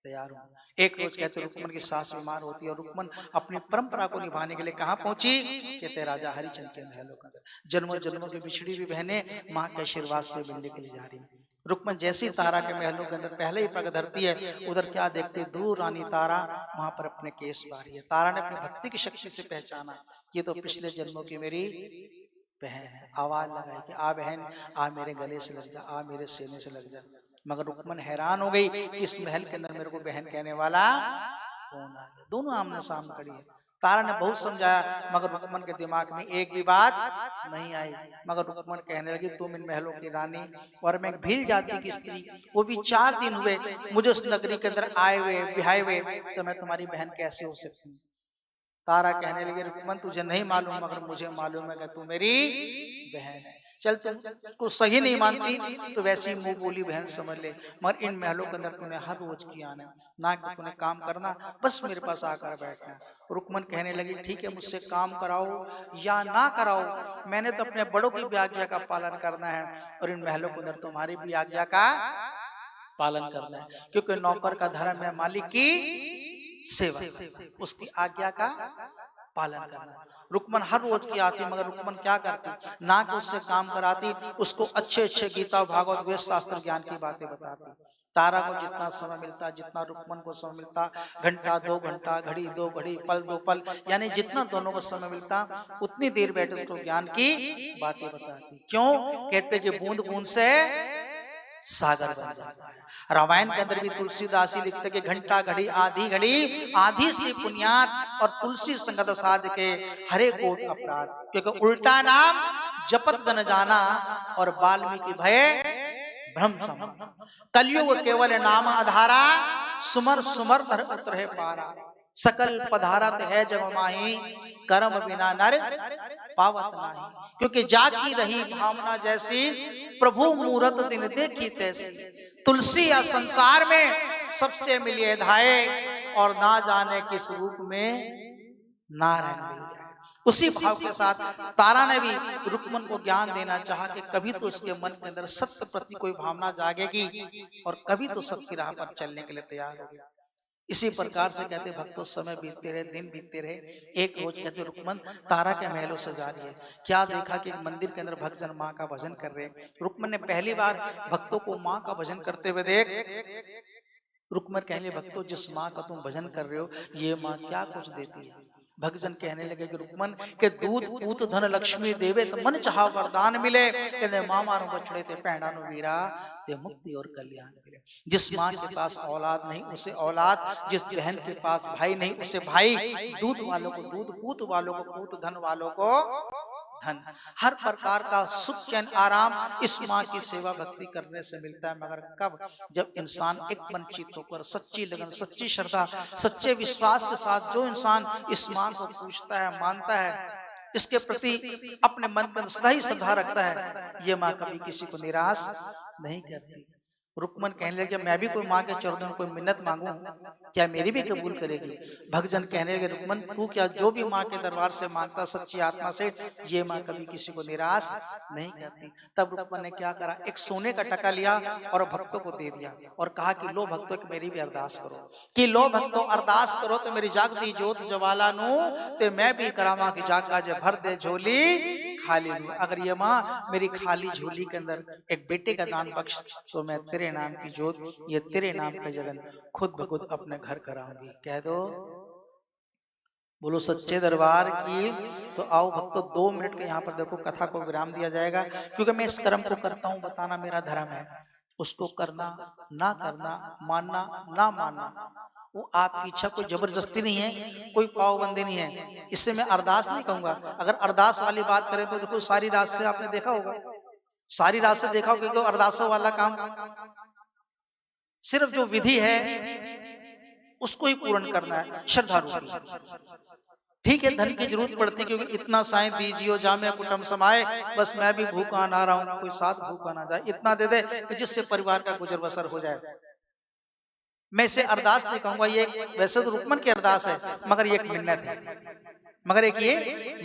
तैयार हूँ। एक रोज कहते रुक्मन की सास बीमार होती है और रुक्मन अपनी परंपरा को निभाने के लिए कहाँ पहुंची? कहते राजा हरिचंद के महलों के अंदर। जन्मों जन्मों की बिछड़ी हुई बहनें माँ के आशीर्वाद से मिलने के लिए जा रही है। रुक्मन जैसी तारा के महलों के अंदर पहले ही पग धरती है, उधर क्या देखते दूर रानी तारा वहां पर अपने केस बा रही है। तारा ने अपनी भक्ति की शक्ति से पहचाना ये तो पिछले जन्मों की मेरी बहन है। आवाज लगाई कि आ बहन आ मेरे गले से लग जा, आ मेरे सीने से लग जा। मगर रुक्मन हैरान हो गई कि इस महल के अंदर मेरे को बहन कहने वाला कौन आ गया। दोनों आमने सामने खड़ी है। तारा ने बहुत समझाया मगर रुक्मन के दिमाग में एक भी बात नहीं आई। मगर रुक्मन कहने लगी तुम इन महलों की रानी और मैं भील जाति की स्त्री, वो भी 4 दिन हुए मुझे उस नगरी के अंदर आए हुए बिहाए हुए, तो मैं तुम्हारी बहन कैसे हो सकती हूँ? तारा कहने लगी रुक्मन तुझे नहीं मालूम मगर मुझे मालूम है कि तू मेरी बहन है। चल तुमको सही नहीं मानती तो वैसी मुंह बोली बहन समझ ले, मगर इन महलों के अंदर तूने हर रोज किया ना कि तूने काम करना, बस मेरे पास आकर बैठना। रुक्मन कहने लगी ठीक है मुझसे काम कराओ या ना कराओ, मैंने तो अपने बड़ों की भी आज्ञा का पालन करना है और इन महलों के अंदर तुम्हारी भी आज्ञा का पालन करना है, क्योंकि नौकर का धर्म है मालिक की सेवा, उसकी आज्ञा का पालन करना। रुक्मन हर रोज की आती मगर रुक्मन क्या करती ना कि उससे काम कराती, उसको अच्छे अच्छे गीता भागवत वेद शास्त्र ज्ञान की बातें बताती। तारा को जितना समय मिलता, जितना रुक्मन को समय मिलता, घंटा 2 घंटा, घड़ी 2 घड़ी, पल 2 पल, यानी जितना दोनों को समय मिलता उतनी देर बैठे उसको ज्ञान की बातें बताती। क्यों? कहते कि बूंद बूंद से सागर बन जाता है। रामायण के अंदर भी तुलसीदास ही लिखते कि घंटा घड़ी आधी घड़ी आधी से पुण्यात और तुलसी संगत साध के हरे कोट अपराध, क्योंकि उल्टा नाम जपत जन जाना और वाल्मीकि भय भ्रम सम। कलयुग केवल नाम आधारा, सुमर सुमर धर उतरे पारा, सकल पधारत है जग माही, कर्म बिना नर पावत नाही। क्योंकि जाकी रही भावना जैसी, प्रभु मूरत दिन देखी तैसी। तुलसी या संसार में सबसे मिलिए धाये और ना जाने किस रूप में नारायण मिल जाए। उसी भाव के साथ तारा ने भी रुक्मन को ज्ञान देना चाहा कि कभी तो उसके मन के अंदर सत्य प्रति कोई भावना जागेगी और कभी तो सत्य राह पर चलने के लिए तैयार होगी। इसी प्रकार से कहते भक्तों समय बीतते रहे, दिन बीतते रहे। एक रोज कहते रुक्मन तारा के महलों से जा रही है, क्या देखा कि एक मंदिर के अंदर भक्तजन माँ का भजन कर रहे हैं। रुक्मन ने पहली बार भक्तों को माँ का भजन करते हुए देख। रुक्मन कहने भक्तों जिस माँ का तुम भजन कर रहे हो ये माँ क्या कुछ देती है। भक्तजन कहने लगे कि रुक्मन के दूध पूत धन लक्ष्मी देवे तो मन चाहा वरदान मिले। कहते माँ मानो बछड़े थे पैंडा नो वीरा ते मुक्ति और कल्याण मिले। जिस माँ के पास औलाद नहीं उसे औलाद, जिस बहन के पास भाई नहीं उसे भाई, दूध वालों को दूध, पूत वालों को पूत, धन वालों को धन, हर प्रकार का सुख चैन आराम इस माँ की सेवा भक्ति करने से मिलता है। मगर कब? जब इंसान एक मनचित होकर सच्ची लगन, सच्ची श्रद्धा, सच्चे विश्वास के साथ जो इंसान इस माँ को पूछता है, मानता है, इसके प्रति अपने मन में सदा ही श्रद्धा रखता है, ये माँ कभी किसी को निराश नहीं करती। रुक्मन कहने लगे मैं भी कोई माँ के चरणों में कोई मिन्नत मांगू, क्या मेरी भी कबूल करेगी? भक्तजन कहने लगे रुक्मन तू क्या जो भी माँ के दरबार से मांगता सच्ची आत्मा से, ये माँ कभी किसी को निराश नहीं करती। तब रुक्मन ने क्या करा, एक सोने का टका लिया और भक्तों को दे दिया और कहा कि लो भक्तों की मेरी भी अरदास करो, कि लो भक्तों अरदास करो तो मेरी जागती जोत जवाला नू ते मैं भी करामा की जागा जे भर दे झोली खाली लूं। अगर ये माँ मेरी खाली झोली के अंदर एक बेटे का दान बख्श तो मैं तेरे नाम की जोत, ये तेरे नाम का जगन खुद ब खुद अपने घर कराऊंगी। कह दो बोलो सच्चे दरबार की। तो आओ भक्तों 2 मिनट के यहाँ पर देखो कथा को विराम दिया जाएगा, क्योंकि मैं इस कर्म को करता हूँ बताना मेरा धर्म है। उसको करना ना करना, मानना ना मानना, वो आपकी इच्छा, कोई जबरदस्ती नहीं है, कोई पाबंदी नहीं है। इससे मैं अरदास नहीं कहूंगा। अगर अरदास वाली बात करें तो देखो सारी रात से आपने देखा होगा, सारी रात से देखा होगा, क्योंकि अरदासों वाला काम सिर्फ जो विधि है उसको ही पूर्ण करना है श्रद्धा रूपी। ठीक है धन की जरूरत पड़ती है, क्योंकि इतना साई दीजियो जामे कुटुंब समाए, बस मैं भी भूखा ना रहा हूं, कोई साथ भूखा ना जाए, इतना दे दे कि जिससे परिवार का गुजर बसर हो जाए। मैं इसे अरदास नहीं कहूंगा, ये वैसे तो रुक्मन की अरदास है, मगर ये एक मिन्नत है, मगर एक ये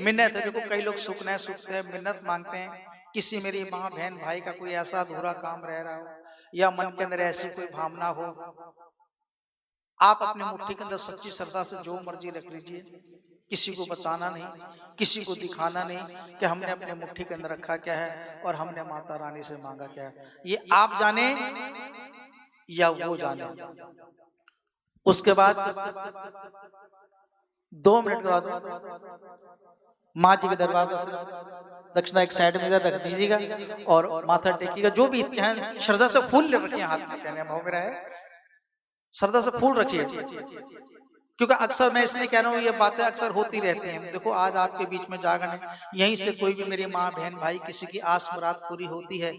मिन्नत है। देखो कई लोग सुखने सुखते हैं, मिन्नत मांगते हैं, किसी मेरी माँ बहन भाई का कोई ऐसा अधूरा काम रह रहा हो, या मन के अंदर ऐसी कोई भावना हो, आप अपनी मुट्ठी के अंदर सच्ची श्रद्धा से जो मर्जी रख लीजिए, किसी को बताना नहीं, किसी को दिखाना नहीं कि हमने अपने मुट्ठी के अंदर रखा क्या है और हमने माता रानी से मांगा क्या है। ये आप जाने या वो जाने। उसके बाद 2 मिनट के बाद माँ जी के दरबार में दक्षिणा एक साइड में इधर रख दीजिएगा और माथा टेकिएगा। जो भी श्रद्धा से फूल रखिए हाथ में, कहने भाव मेरा है श्रद्धा से फूल रखिए, क्योंकि अक्सर मैं इसलिए कह रहा हूँ ये बातें अक्सर होती रहती हैं। देखो आज आपके बीच में जागरण है, यहीं से कोई भी मेरी माँ बहन भाई किसी की आस मुराद पूरी होती है,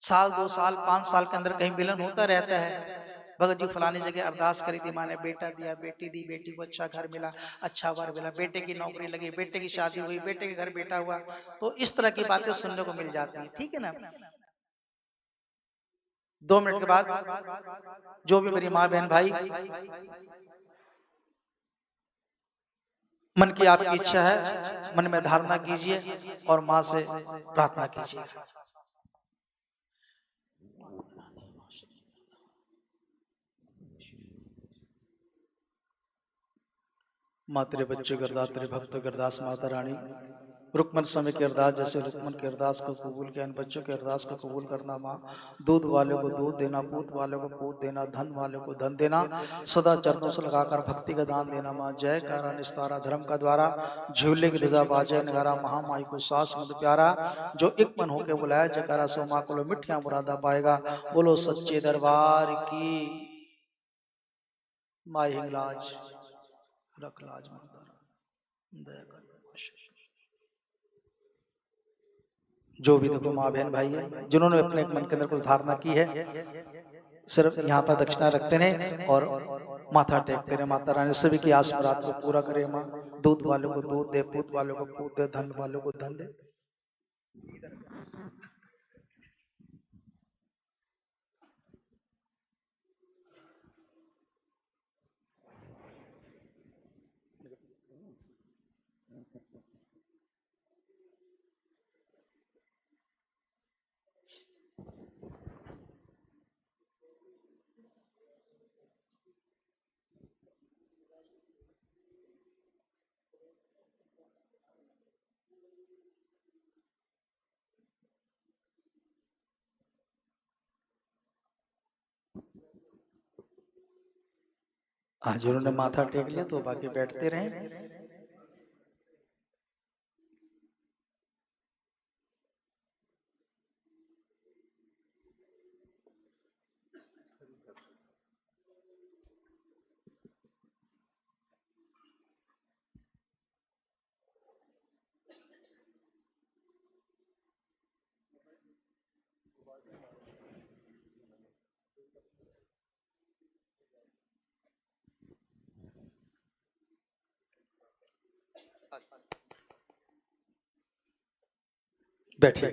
साल 2 साल 5 साल के अंदर कहीं मिलन होता रहता है। भगत जी फलानी जगह अरदास करी थी, माँ ने बेटा दिया, बेटी दी, बेटी को अच्छा घर मिला, अच्छा वर मिला, बेटे की नौकरी लगी, बेटे की शादी हुई, बेटे के घर बेटा हुआ, तो इस तरह की बातें सुनने को मिल जाती है। ठीक है ना। 2 मिनट के बाद जो भी मेरी माँ बहन भाई मन की आपकी इच्छा है मन में धारणा कीजिए और माँ से प्रार्थना कीजिए। मातरे बच्चे गरदास तेरे भक्त गरदास माता रानी, रुक्मन समय की अरदास जैसे रुक्मन की अरदास को कबूल किया, इन बच्चों की अरदास को कबूल करना माँ। दूध वाले को दूध देना, पूत वाले को पूत देना, धन वाले को धन देना, सदा चरणों से लगाकर भक्ति का दान देना माँ। जय कारा निस्तारा धर्म का द्वारा, झूले की ध्वजा बाजे नगारा, महामाई को सास मत प्यारा, जो एक मन होके बुलाया जयकारा, सो माँ को मिठियां मुरादा पाएगा। बोलो सच्चे दरबार की। माई हिंगलाज रख लाज दया कर। जो भी देखो माँ बहन भाई है जिन्होंने अपने मन के अंदर कुछ धारणा की है, सिर्फ यहाँ पर दक्षिणा रखते रहे और माथा टेकते रहे। माता रानी सभी की आस मुराद को पूरा करे माँ। दूध वालों को दूध दे, पूत वालों को पूत दे, धन वालों को धन दे। हाँ जिन्होंने माथा टेक लिया तो बाकी बैठते रहे। बैठिए।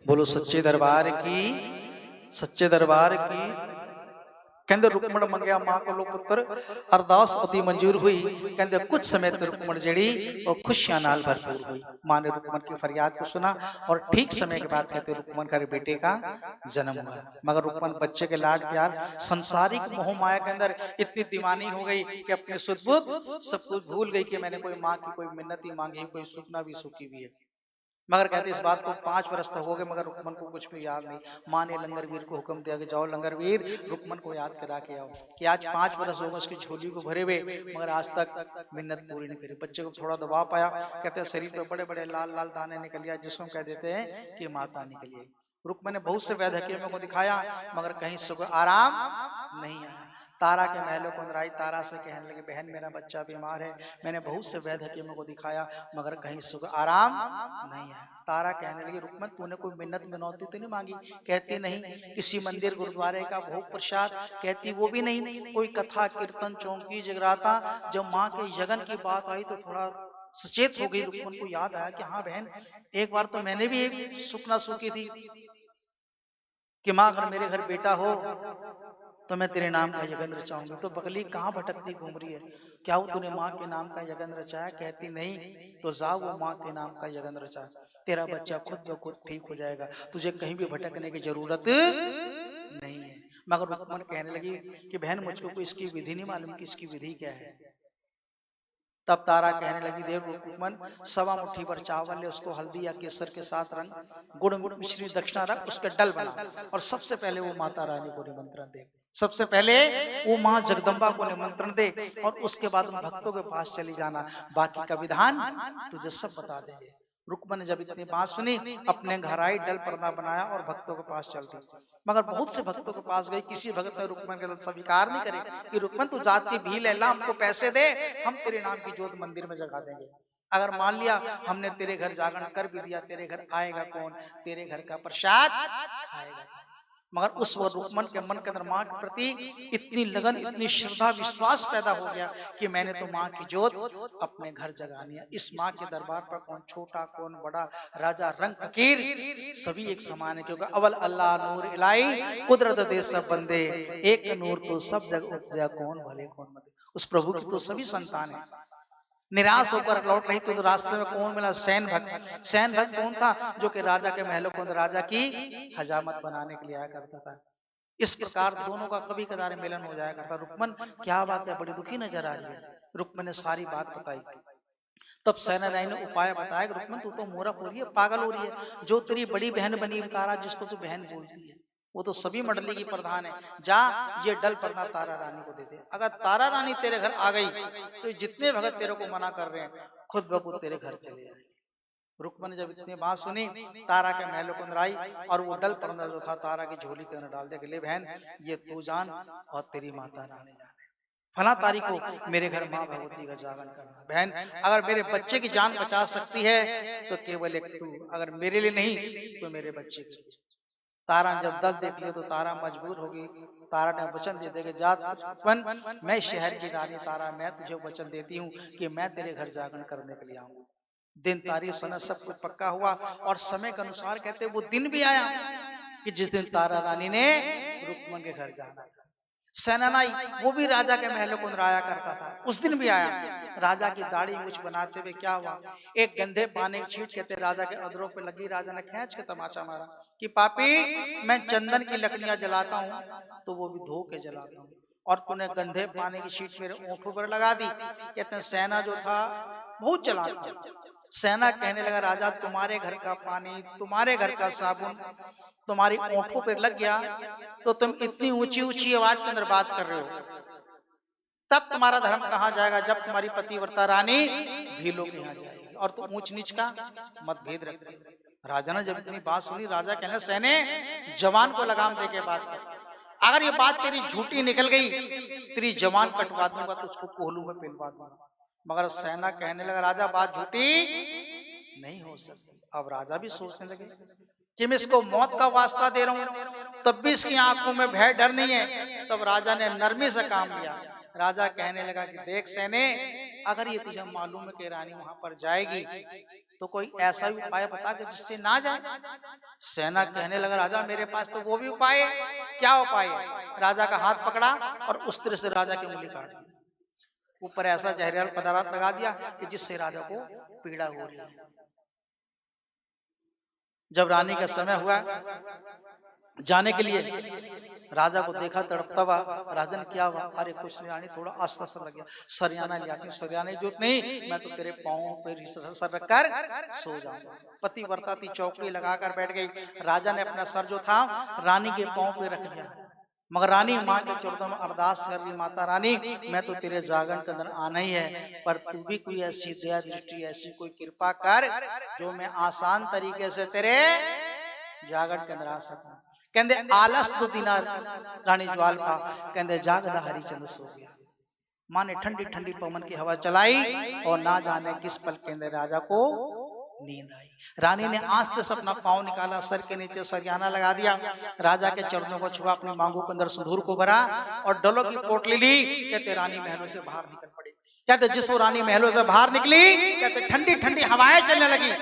बोलो सच्चे दरबार की। सच्चे दरबार की। कहते रुक्मण मंगया मां को लो पुत्र, अरदास अति मंजूर हुई। कहते कुछ समय तक रुक्मण जड़ी और खुशियां नाल भरपूर हुई। मां ने रुक्मण की फरियाद को सुना और ठीक समय के बाद कहते रुक्मण का बेटे का जन्म हुआ। मगर रुक्मण बच्चे के लाड प्यार, संसारिक मोह माया के अंदर इतनी दीवानी हो गई कि अपने सुध-बुध सब कुछ भूल गई कि मैंने कोई माँ की कोई मिन्नत ही मांगी, कोई सुखना भी सुखी भी है। मगर कहते इस बात को 5 वर्ष तक हो गए, मगर रुक्मन को कुछ भी याद नहीं। माँ ने लंगरवीर को हुक्म दिया कि जाओ लंगरवीर रुक्मन को याद करा के आओ, कि आज 5 वर्ष हो गए उसकी झोली को भरे हुए, मगर आज तक मिन्नत पूरी नहीं करी। बच्चे को थोड़ा दबाव पाया, कहते हैं शरीर पे बड़े बड़े लाल लाल दाने निकल आए, जिसको कह देते हैं कि माता निकली आई। रुक्मन ने बहुत से वैद्य हकीमों को दिखाया, मगर कहीं सुख आराम नहीं आया। तारा के महलों को अंदर आई, तारा से कहने लगे बहन मेरा बच्चा बीमार है, मैंने बहुत से वैद्य हकीमों को दिखाया, मगर कहीं सुख आराम नहीं है। तारा कहने लगी रुक्मन तूने कोई मिन्नत मनौती तो नहीं मांगी? कहती नहीं। किसी मंदिर गुरुद्वारे का भोग प्रसाद? कहती वो भी नहीं। कोई कथा कीर्तन चौकी जगराता? जब माँ के यज्ञ की बात आई तो थोड़ा सचेत हो गई। रुक्मन को याद आया कि हाँ बहन, एक बार तो मैंने भी सुखना सूखी थी कि माँ अगर मेरे घर बेटा हो तो मैं तेरे नाम का यज्ञ रचाऊंगी। तो बगली कहाँ भटकती घूम रही है, क्या वो तूने माँ के नाम का यज्ञ रचाया? कहती नहीं। तो जा वो माँ के नाम का यज्ञ रचा, तेरा बच्चा खुद ब खुद ठीक हो जाएगा, तुझे कहीं भी भटकने की जरूरत नहीं है। मगर रुक्मन कहने लगी कि बहन मुझको कोई इसकी विधि नहीं मालूम कि इसकी विधि क्या है। तब तारा कहने लगी देव रुक्मन 1.25 मुट्ठी पर चावल ले, उसको हल्दी या केसर के साथ रंग, गुड़ मिश्री दक्षिणा रख, उसके डल बना और सबसे पहले वो माता रानी को निमंत्रण दे। सबसे पहले वो माँ जगदम्बा को निमंत्रण दे और उसके बाद उन भक्तों के पास चली जाना, बाकी का विधान तुझे सब बता देंगे। रुक्मन ने जब इतनी बात सुनी अपने घर आई, डल पर्दा बनाया और भक्तों के पास चल दी। मगर बहुत से भक्तों के पास गई, किसी भक्त ने रुक्मन के साथ स्वीकार नहीं करे कि रुक्मन तू जात की भील है, ला हमको पैसे दे, हम तेरे नाम की जोत मंदिर में जगा देंगे। अगर मान लिया हमने तेरे घर जागरण कर भी दिया, तेरे घर आएगा कौन, तेरे घर का प्रसाद खाएगा। मगर उस वक्त रुक्मन के मन के अंदर माँ के प्रति इतनी लगन, इतनी श्रद्धा विश्वास पैदा हो गया कि मैंने तो माँ की जोत अपने घर जगानी है। इस माँ के दरबार पर कौन छोटा कौन बड़ा, राजा रंग फकीर सभी एक समान है, क्योंकि अवल अल्लाह नूर इलाई कुदरत दे सब बंदे, एक नूर तो सब जग उपजा कौन भले कौन मदे। उस प्रभु की तो सभी संतान है। निराश होकर लौट रही तो रास्ते में कौन मिला? सैन भक्त। सैन भक्त कौन था? जो कि राजा के महलों को राजा की हजामत बनाने के लिए आया करता था। इस प्रकार दोनों का कभी कदार मिलन हो जाया करता। रुक्मन क्या बात है, बड़ी दुखी नजर आ रही है। रुक्मन ने सारी बात बताई। तब सेनानी ने उपाय बताया कि रुक्मन तू तो मूर्ख हो रही है, पागल हो रही है। जो तेरी बड़ी बहन बनी तारा, जिसको तू बहन बोलती है, वो तो सभी मंडली की प्रधान है। जा ये डल पर्दा तारा रानी को दे दे। अगर तारा रानी तेरे घर आ गई तो जितने भगत तेरे को मना कर रहे हैं खुद ब खुद तेरे घर चले जाएंगे। रुक्मन ने जब इतनी बात सुनी, तारा के महलों के अंदर आई और वो डल पर्दा जो था तारा की झोली के अंदर डाल दे। ले बहन ये तू जान और तेरी माता रानी जाने, फला तारीख को मेरे घर माँ भगवती का जागरण करना। बहन अगर मेरे बच्चे की जान बचा सकती है तो केवल एक तू, अगर मेरे लिए नहीं तो मेरे बच्चे की। तारा जब दल देख लिया तो तारा मजबूर होगी। तारा ने वचन दे देगा जात मैं शहर की रानी तारा, मैं तुझे वचन देती हूँ कि मैं तेरे घर जागरण करने के लिए आऊंगा। दिन तारीख समय सब कुछ पक्का हुआ और समय के अनुसार कहते वो दिन भी आया कि जिस दिन तारा रानी ने रुक्मन के घर जाना था। सेनानी वो भी राजा के महलों को अंदर आया करता था, उस दिन भी आया। राजा की दाढ़ी मूछ बनाते हुए क्या हुआ, एक गंदे पानी की छींट कहते राजा के अधरों पे लगी। राजा ने खींच के तमाचा मारा कि पापी मैं चंदन की लकड़ियां जलाता हूँ तो वो भी धो के जलाता हूँ, और तूने गंदे पानी की छींट मेरे ओंठों पर लगा दी। कहते हैं सेना जो था बहुत चलाक था। सेना कहने लगा राजा तुम्हारे घर का पानी, तुम्हारे घर का साबुन तुम्हारी ओंठों पर लग गया तो तुम इतनी ऊंची ऊंची आवाज के अंदर बात कर रहे हो, तब तुम्हारा धर्म कहाँ जाएगा जब तुम्हारी पतिव्रता रानी भीलों के यहाँ जाएगी और तुम ऊंच नीच का मतभेद रखते। राजा ने जब इतनी बात सुनी, राजा कहने सेने जवान को लगाम दे के बात कर, अगर ये बात तेरी झूठी निकल गई तेरी जवान कटवा दूंगा, तुझको कोहलू में पिलवा दूंगा। मगर सेना कहने लगा राजा बात झूठी नहीं हो सकती। अब राजा भी सोचने लगे कि मैं इसको मौत का वास्ता दे रहा हूं तब भी इसकी आंखों में भय डर नहीं है। तब राजा ने नरमी से काम लिया। राजा कहने लगा कि देख सेने अगर ये तुझे मालूम है कि रानी वहां पर जाएगी तो कोई ऐसा भी उपाय बता कि जिससे ना जाए। सेना कहने लगा राजा मेरे पास तो वो भी उपाय है। क्या उपाय है? राजा का हाथ पकड़ा और उस तरह से राजा की उंगली काट दी, ऊपर ऐसा जहरीला पदार्थ लगा दिया कि जिससे राजा को पीड़ा हो रही है। जब रानी का समय हुआ जाने के लिए, राजा को देखा तड़पता हुआ। राजा ने क्या हुआ? अरे कुछ नहीं रानी, थोड़ा आस्था सा लग गया, सरियाना ले आती। सरियाने जो नहीं, मैं तो तेरे पाँव पे सर रखकर सो जाऊंगा। पतिव्रता थी, चौकड़ी लगाकर बैठ गई। राजा ने अपना सर जो था रानी के पाँव पे रख दिया, मगर रानी माँ के चरणों में अरदास कर दी, माता रानी मैं तो तेरे जागरण के अंदर आना ही है, पर तू भी कोई ऐसी दया दृष्टि, ऐसी कोई कृपा कर जो मैं आसान तरीके से तेरे जागरण के अंदर आ सकूं। कहते आलस तो दिना रानी ज्वालपा, कहते जागदा हरिचंद्र सो गया। माँ ने ठंडी ठंडी पवन की हवा चलाई और ना जाने किस पल के अंदर राजा को नींद आई। रानी ने आस्ते से अपना पांव निकाला, सर के नीचे सरियाना लगा दिया, राजा के चरणों को छुआ, अपनी मांगों के अंदर सिंदूर को भरा और डलों की पोटली ली। कहते रानी महलों से बाहर निकल पड़ी। कहते जिस वो रानी महलों से बाहर निकली, कहते ठंडी ठंडी हवाएं चलने लगी,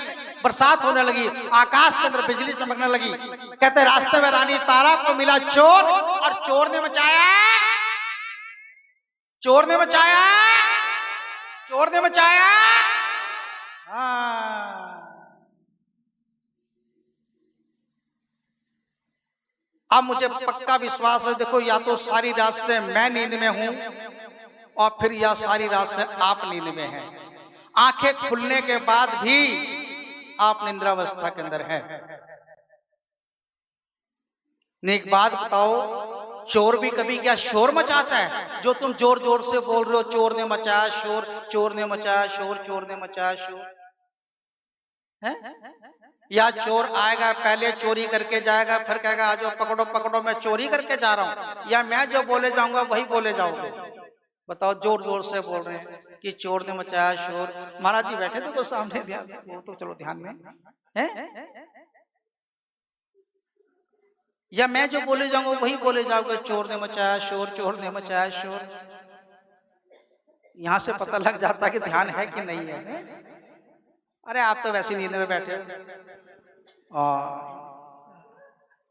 बरसात होने लगी, आकाश के अंदर बिजली चमकने लगी। कहते रास्ते में रानी तारा को मिला चोर, और चोर ने मचाया, चोर ने मचाया, चोर ने मचाया। अब मुझे पक्का विश्वास है, देखो या तो सारी रात से मैं नींद में हूं और फिर या सारी रात से आप नींद में हैं। आंखें खुलने के बाद भी आप निद्रावस्था के अंदर हैं। एक बात बताओ, चोर भी कभी क्या शोर मचाता है? जो तुम जोर जोर से बोल रहे हो चोर ने मचाया शोर, चोर ने मचाया शोर, चोर ने मचाया शोर है? या चोर आएगा पहले चोरी करके जाएगा, फिर कहेगा आज पकड़ो पकड़ो मैं चोरी करके जा रहा हूं, या मैं जो बोले जाऊंगा वही बोले जाओगे? बताओ, जोर जोर से बोल रहे हैं कि चोर ने मचाया शोर। महाराज जी बैठे थे को सामने, ध्यान वो तो चलो ध्यान में है, या मैं जो बोले जाऊंगा वही बोले जाओगे चोर ने मचाया शोर, चोर ने मचाया शोर। यहां से पता लग जाता कि ध्यान है कि नहीं है। अरे आप तो वैसी नींद में बैठे हो।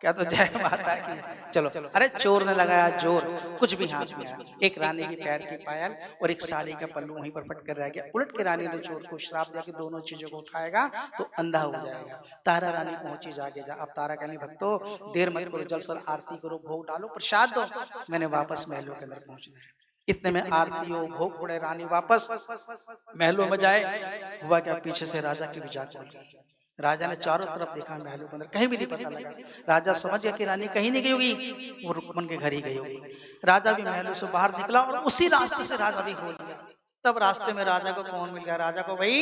क्या तो जय माता की। चलो, अरे चोर ने लगाया जोर, कुछ भी हाथ में आया। एक रानी की पैर की पायल और एक साड़ी का पल्लू वहीं पर फट कर रह गया। उलट के रानी ने चोर को श्राप दिया कि दोनों चीजों को उठाएगा तो अंधा हो जाएगा। तारा रानी पहुंची, जाके जा। अब तारा कहनी भक्तों देर मत करो, जल सर आरती करो, भोग डालो, प्रसाद दो, मैंने वापस महलों के अंदर पहुंचना है। इतने में आरती हो, भोग पड़े, रानी वापस महलों में जाए। हुआ क्या, पीछे से राजा की विजात चल गई। राजा ने चारों तरफ देखा, महलों के अंदर कहीं भी नहीं पता लगा। राजा समझ गया कि रानी कहीं नहीं गई होगी, वो रुक्मन के घर ही गई होगी। राजा भी महलों से बाहर निकला और उसी रास्ते से राजा भी हो गया। तब रास्ते में राजा को कौन मिल गया? राजा को वही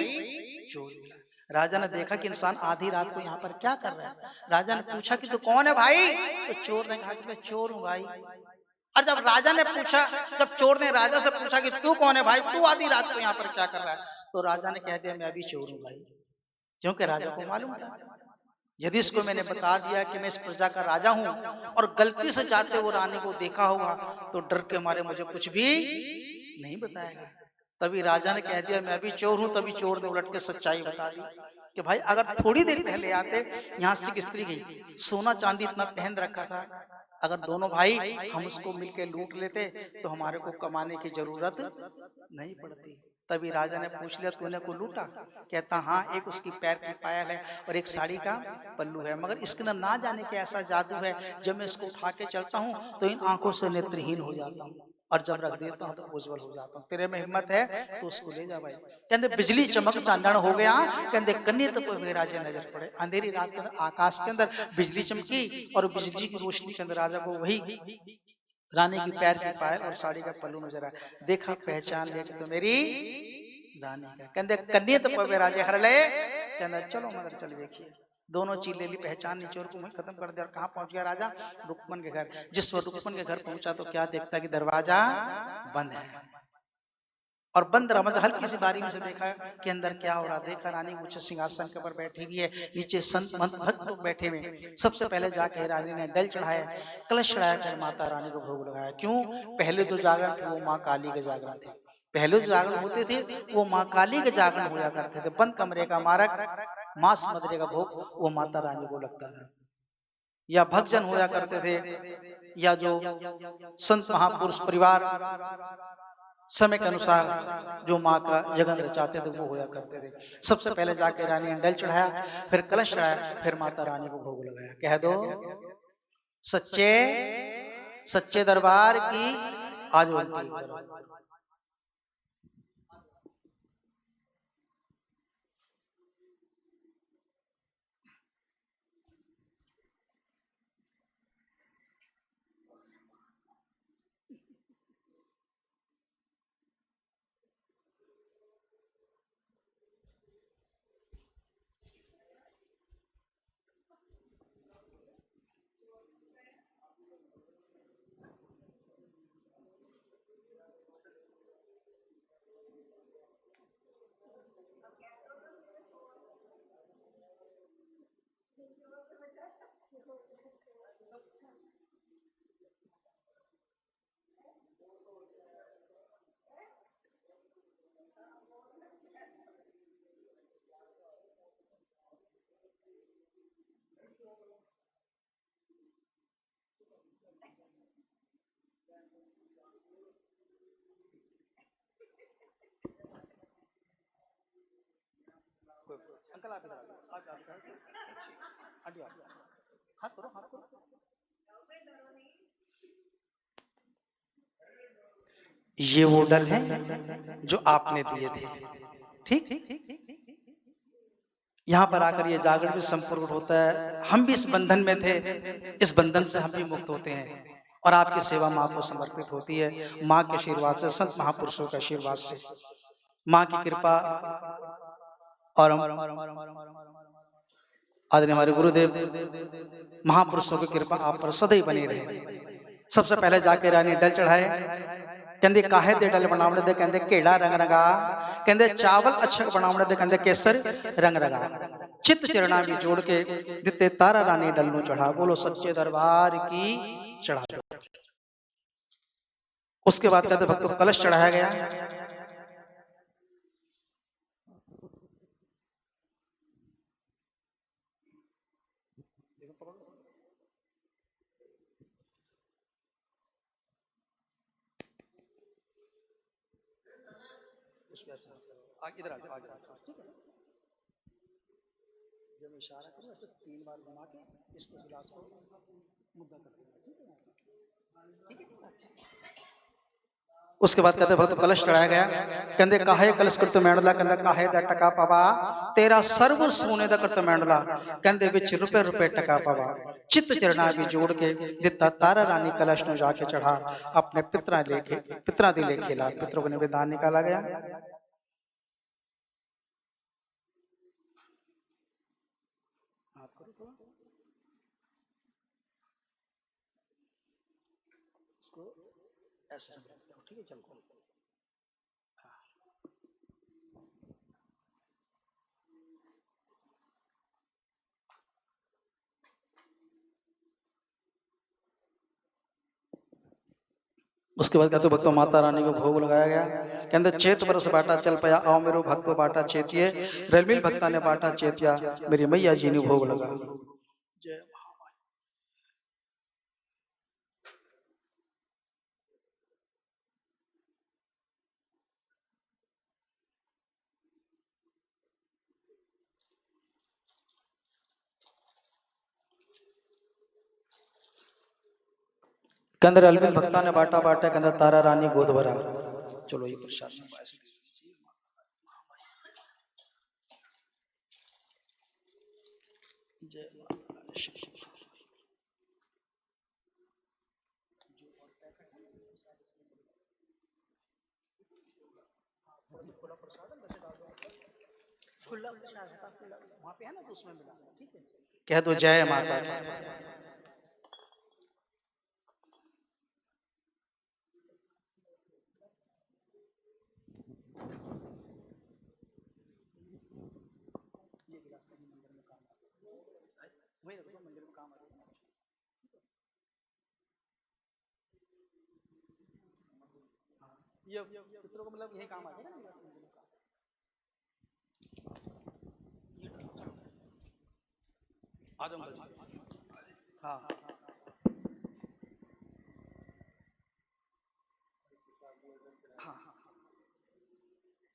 चोर मिला। राजा ने देखा कि इंसान आधी रात को यहाँ पर क्या कर रहा है। राजा ने पूछा कि तू कौन है भाई? तो चोर ने कहा कि मैं चोर हूँ भाई। और जब राजा ने पूछा, जब चोर ने राजा से पूछा कि तू कौन है भाई, तू आधी रात को यहाँ पर क्या कर रहा है, तो राजा ने कह दिया मैं भी चोर हूँ भाई। क्योंकि राजा को मालूम था यदि इसको मैंने बता दिया कि मैं इस प्रजा का राजा हूं और गलती से जाते वो रानी को देखा होगा तो डर के मारे मुझे कुछ भी नहीं बताएगा। तभी राजा ने कह दिया मैं भी चोर हूं। तभी चोर ने उलट के सच्चाई बता दी कि भाई अगर थोड़ी देर पहले आते, यहाँ से स्त्री गई, सोना चांदी इतना पहन रखा था, अगर दोनों भाई हम उसको मिलके लूट लेते तो हमारे को कमाने की जरूरत नहीं पड़ती। तभी राजा ने पूछ लिया तूने को लूटा? कहता हाँ, एक उसकी पैर की पायल है और एक साड़ी का पल्लू है, मगर इसके अंदर ना जाने के ऐसा जादू है, जब मैं इसको उठा के चलता हूँ तो इन आंखों से नेत्रहीन हो जाता हूँ और जब रख देता हूँ तो उज्जवल हो जाता हूँ। तेरे में हिम्मत है तो उसको ले जा भाई। कहते बिजली चमक चांदन हो गया, कहते कन्या तो कोई राजा नजर पड़े। अंधेरी रात के अंदर आकाश के अंदर बिजली चमकी और बिजली की रोशनी के अंदर राजा को वही रानी की पैर की पायल और साड़ी का पल्लू नजर आया। देखा, पहचान लिया कि तो मेरी रानी का। कहते कन्या तो पवे राजे हर ले। कहते चलो मदर चल देखिए। दोनों चीज ले ली, पहचान ली, चोर को वहीं खत्म कर दिया। और कहाँ पहुंच गया राजा? रुक्मन के घर। जिस वक्त रुक्मन के घर पहुंचा तो क्या देखता कि दरवाजा बंद है और बंद रहा, मतलब हल्की सी बारी में से देखा कि अंदर क्या हो रहा। देखा रानी ऊंचे सिंहासन के ऊपर बैठी हुई है, नीचे संत भक्त लोग बैठे हुए। सबसे पहले जाके रानी ने डल चढ़ाया, कलश चढ़ाया कर माता रानी को भोग लगाया। क्यों? पहले जो जागरण थे वो माँ काली के जागरण थे। पहले जो जागरण होते थे वो माँ काली के जागरण होया करते थे। बंद कमरे का मारक, मांस मदरे का भोग वो माता रानी को लगता था। या भक्तजन होया करते थे, या जो संत महापुरुष परिवार समय के अनुसार जो माँ का जगन रचाते थे वो होया करते थे। सबसे पहले जाके रानी ने डल चढ़ाया, फिर कलश चढ़ाया, फिर माता रानी को भोग लगाया। कह दो सच्चे सच्चे दरबार की आज अंकल आप इधर आ हाथ करो, हाथ करो। ये वो डल है जो आपने दिए थे, ठीक। यहाँ पर आकर ये जागरण भी संपूर्ण होता है। हम भी इस बंधन में थे, इस बंधन से हम भी मुक्त होते हैं और आपकी सेवा माँ को समर्पित होती है। माँ के आशीर्वाद से, संत महापुरुषों के आशीर्वाद से, माँ की कृपा और आदरणीय हमारे गुरुदेव महापुरुषों की कृपा आप पर सदैव बनी रहे। सबसे पहले जाके रानी डल चढ़ाए, कहते काहे दे डल बनावड़े दे, कहते केड़ा रंग रंगा, कहते चावल अच्छा बनावड़े दे, कहते केसर रंग रंगा, चित्त चरणा भी जोड़ के दिते तारा रानी डल नु चढ़ा। बोलो सच्चे दरबार की चढ़ा। उसके बाद कहते भक्तों को कलश चढ़ाया गया। इधर आ जाओ, ठीक है। जब मैं इशारा करूं ऐसे 3 बार घुमा के इसको गिलास को मुद्दा कर देना, ठीक है, ठीक है, अच्छा। उसके बाद कहते भक्त कलश चढ़ाया गया, कहते काहे कलश करते मैंडला, कहते काहे दा टका पावा तेरा सर्व सोने दा करते मैंडला, कहते विच रुपए रुपए टका पावा, चित्त चरणा भी जोड़ के दिता तारा रानी कलश नु जाके चढ़ा। अपने पितरा दी लेके ला, पितरों को निवेदन निकाला गया। इसको ऐसे ठीक है, चलो। उसके बाद कहते भक्तों माता रानी को भोग लगाया गया। कहते चेत बरस बाटा चल पाया, आओ मेरो भक्तो बाटा चेतिए, रलमिल भक्ता ने बाटा चेतिया, मेरी मैया जी ने भोग लगा। कंदर अलमिल भक्ता ने बाटा बाटा, कंदर तारा रानी गोद भरा। चलो ये प्रसाद जय वहाँ पे है ना, तो उसमें मिला, ठीक है। कह दो जय माता की। वही रखो, मंदिर में काम आ रहा है। ये पितरों को मतलब यही काम आ जाएगा ना। आजमगढ़। हाँ हाँ।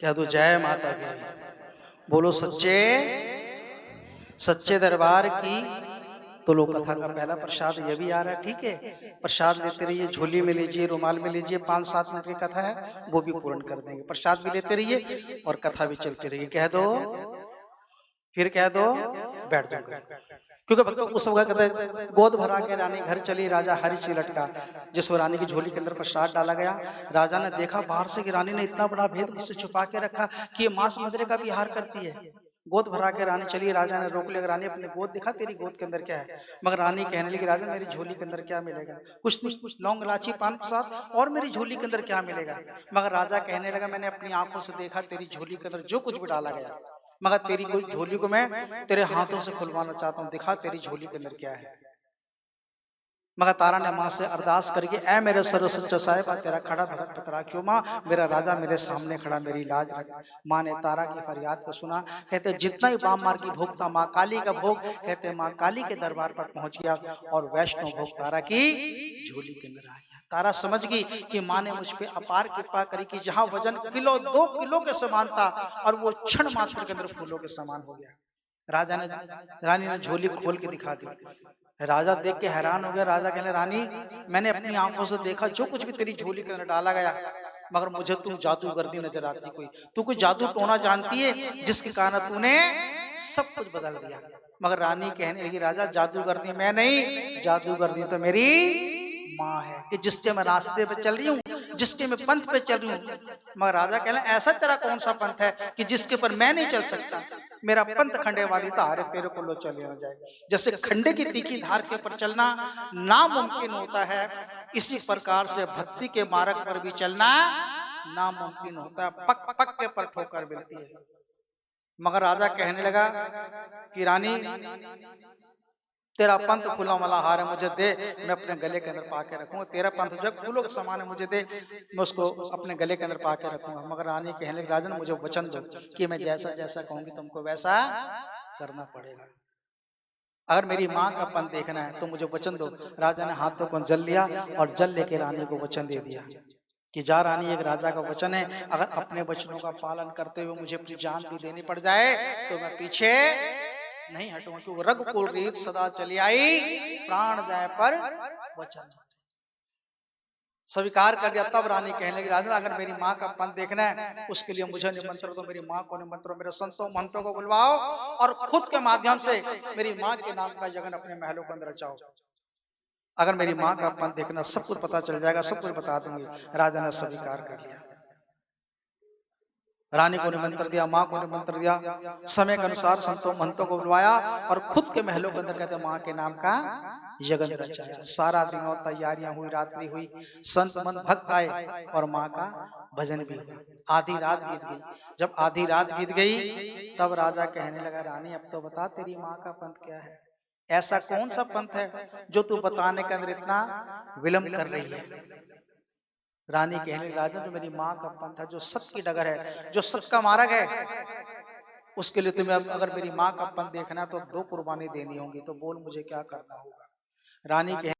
क्या तो जय माता की, बोलो सच्चे सच्चे दरबार की। तो लोक कथा का पहला प्रसाद ये भी आ रहा है, ठीक है। प्रसाद लेते रहिए, झोली में लीजिए, रुमाल में लीजिए, 5-7 मिनट की कथा है, वो भी पूर्ण कर देंगे। प्रसाद भी लेते रहिए और कथा भी चलती रहिए। कह दो, फिर कह दो, बैठ जाओ। क्योंकि भक्तों उस वक्त कहते हैं, गोद भरा के रानी घर चली, राजा हरि चिलट का। जिस रानी की झोली के अंदर प्रसाद डाला गया, राजा ने देखा बाहर से कि रानी ने इतना बड़ा भेद मुझसे छुपा के रखा कि ये मांस मदरे का विहार करती है। गोद भरा के रानी चली, राजा ने रोक लिया, रानी अपने गोद दिखा, तेरी गोद के अंदर क्या है। मगर रानी कहने लगी, राजा मेरी झोली के अंदर क्या मिलेगा, कुछ नहीं, लौंग इलायची पान प्रसाद, और मेरी झोली के अंदर क्या मिलेगा। मगर राजा कहने लगा, मैंने अपनी आंखों से देखा तेरी झोली के अंदर जो कुछ भी डाला गया, मगर तेरी कोई झोली को मैं तेरे हाथों से खुलवाना चाहता हूँ, दिखा तेरी झोली के अंदर क्या है। मगर तारा ने मां से अरदास करके, ऐ मेरे सर्व सच्चा साहिब, तेरा खड़ा भगत पतरा क्यों माँ, मेरा राजा मेरे सामने खड़ा, मेरी लाज रख। माँ ने तारा की फरियाद को सुना। कहते जितना ही वाम मार्ग की भोग था, माँ काली का भोग, कहते माँ काली के दरबार पर पहुंच गया और वैष्णव भोग तारा की झोली के अंदर आ गया। तारा समझ गई कि माँ ने मुझ पे अपार कृपा करी कि जहां वजन किलो 2 किलो के समान था और वो क्षण मात्र के अंदर फूलों के समान हो गया। राजा ने रानी ने झोली खोल के दिखा दी। राजा देख के हैरान हो गया। राजा कहने, रानी मैंने अपनी आंखों से देखा जो कुछ भी तेरी झोली के अंदर डाला गया, मगर मुझे तू जादूगरनी नजर आती, कोई तू कोई जादू टोना जानती है जिसके कारण तूने सब कुछ बदल दिया। मगर रानी कहने लगी, राजा जादूगरनी मैं नहीं, जादूगरनी तो मेरी माँ है कि जिसके मैं रास्ते पे चल रही हूँ, जिसके मैं पंथ पे चल रही हूँ। मगर राजा कहना, ऐसा तेरा कौन सा पंथ है कि जिसके पर मैं नहीं चल सकता। मेरा पंथ खंडे वाली धार, तेरे को लो चले ना जाए। जैसे खंडे की तीखी धार के ऊपर चलना नामुमकिन होता है, इसी प्रकार से भक्ति के मार्ग पर भी चलना नामुमकिन होता है, पक पक के पर ठोकर मिलती है। मगर राजा कहने लगा कि रानी तेरा पंथ फूलों वाला हार है, मुझे दे, मैं अपने गले के अंदर पाके रखूंगा। तेरा पंथ जो फूलों के समान है, मुझे दे, मैं उसको अपने गले के अंदर पाके रखूंगा। मगर रानी कहने लगी, राजन मुझे वचन दो कि मैं जैसा जैसा कहूंगी तुमको वैसा करना पड़ेगा। अगर मेरी माँ का पंथ देखना है तो मुझे वचन दो। राजा ने हाथों को जल लिया और जल लेके रानी को वचन दे दिया कि जा रानी, एक राजा का वचन है, अगर अपने वचनों का पालन करते हुए मुझे अपनी जान भी देनी पड़ जाए तो मैं पीछे नहीं हटूंगा। क्योंकि रग कुल रीत सदा चली आई, प्राण जाए पर वचन स्वीकार कर दिया। तब रानी कहने लगी, राजा अगर मेरी माँ का पंथ देखना है उसके लिए मुझे निमंत्रण दो, मेरी माँ को निमंत्रण, मेरे संतों महंतों को बुलवाओ और खुद के माध्यम से मेरी माँ के नाम का जगन अपने महलों के अंदर रचाओ। अगर मेरी माँ का पंथ देखना, सब कुछ पता चल जाएगा, सब कुछ बता दूंगी। राजा ने स्वीकार कर लिया। रानी को निमंत्रण दिया, माँ को निमंत्रण दिया, समय के अनुसार संतों महंतों को बुलवाया और खुद के महलों के अंदर कहते माँ के नाम का यज्ञ रचाया। सारा दिन और तैयारियां हुई, रात्रि हुई, संत मन भक्त आए और माँ का भजन भी हुआ। आधी रात बीत गई। जब आधी रात बीत गई तब राजा कहने लगा, रानी अब तो बता तेरी माँ का पंथ क्या है, ऐसा कौन सा पंथ है जो तू बताने के अंदर इतना विलंब कर रही है। रानी कहने लगी, राजन जो मेरी माँ का पंथ है, जो सत्य की डगर है, जो सत्य का मार्ग है, उसके लिए तुम्हें अगर मेरी माँ का पंथ देखना है तो 2 कुर्बानी देनी होगी। तो बोल मुझे क्या करना होगा। रानी कह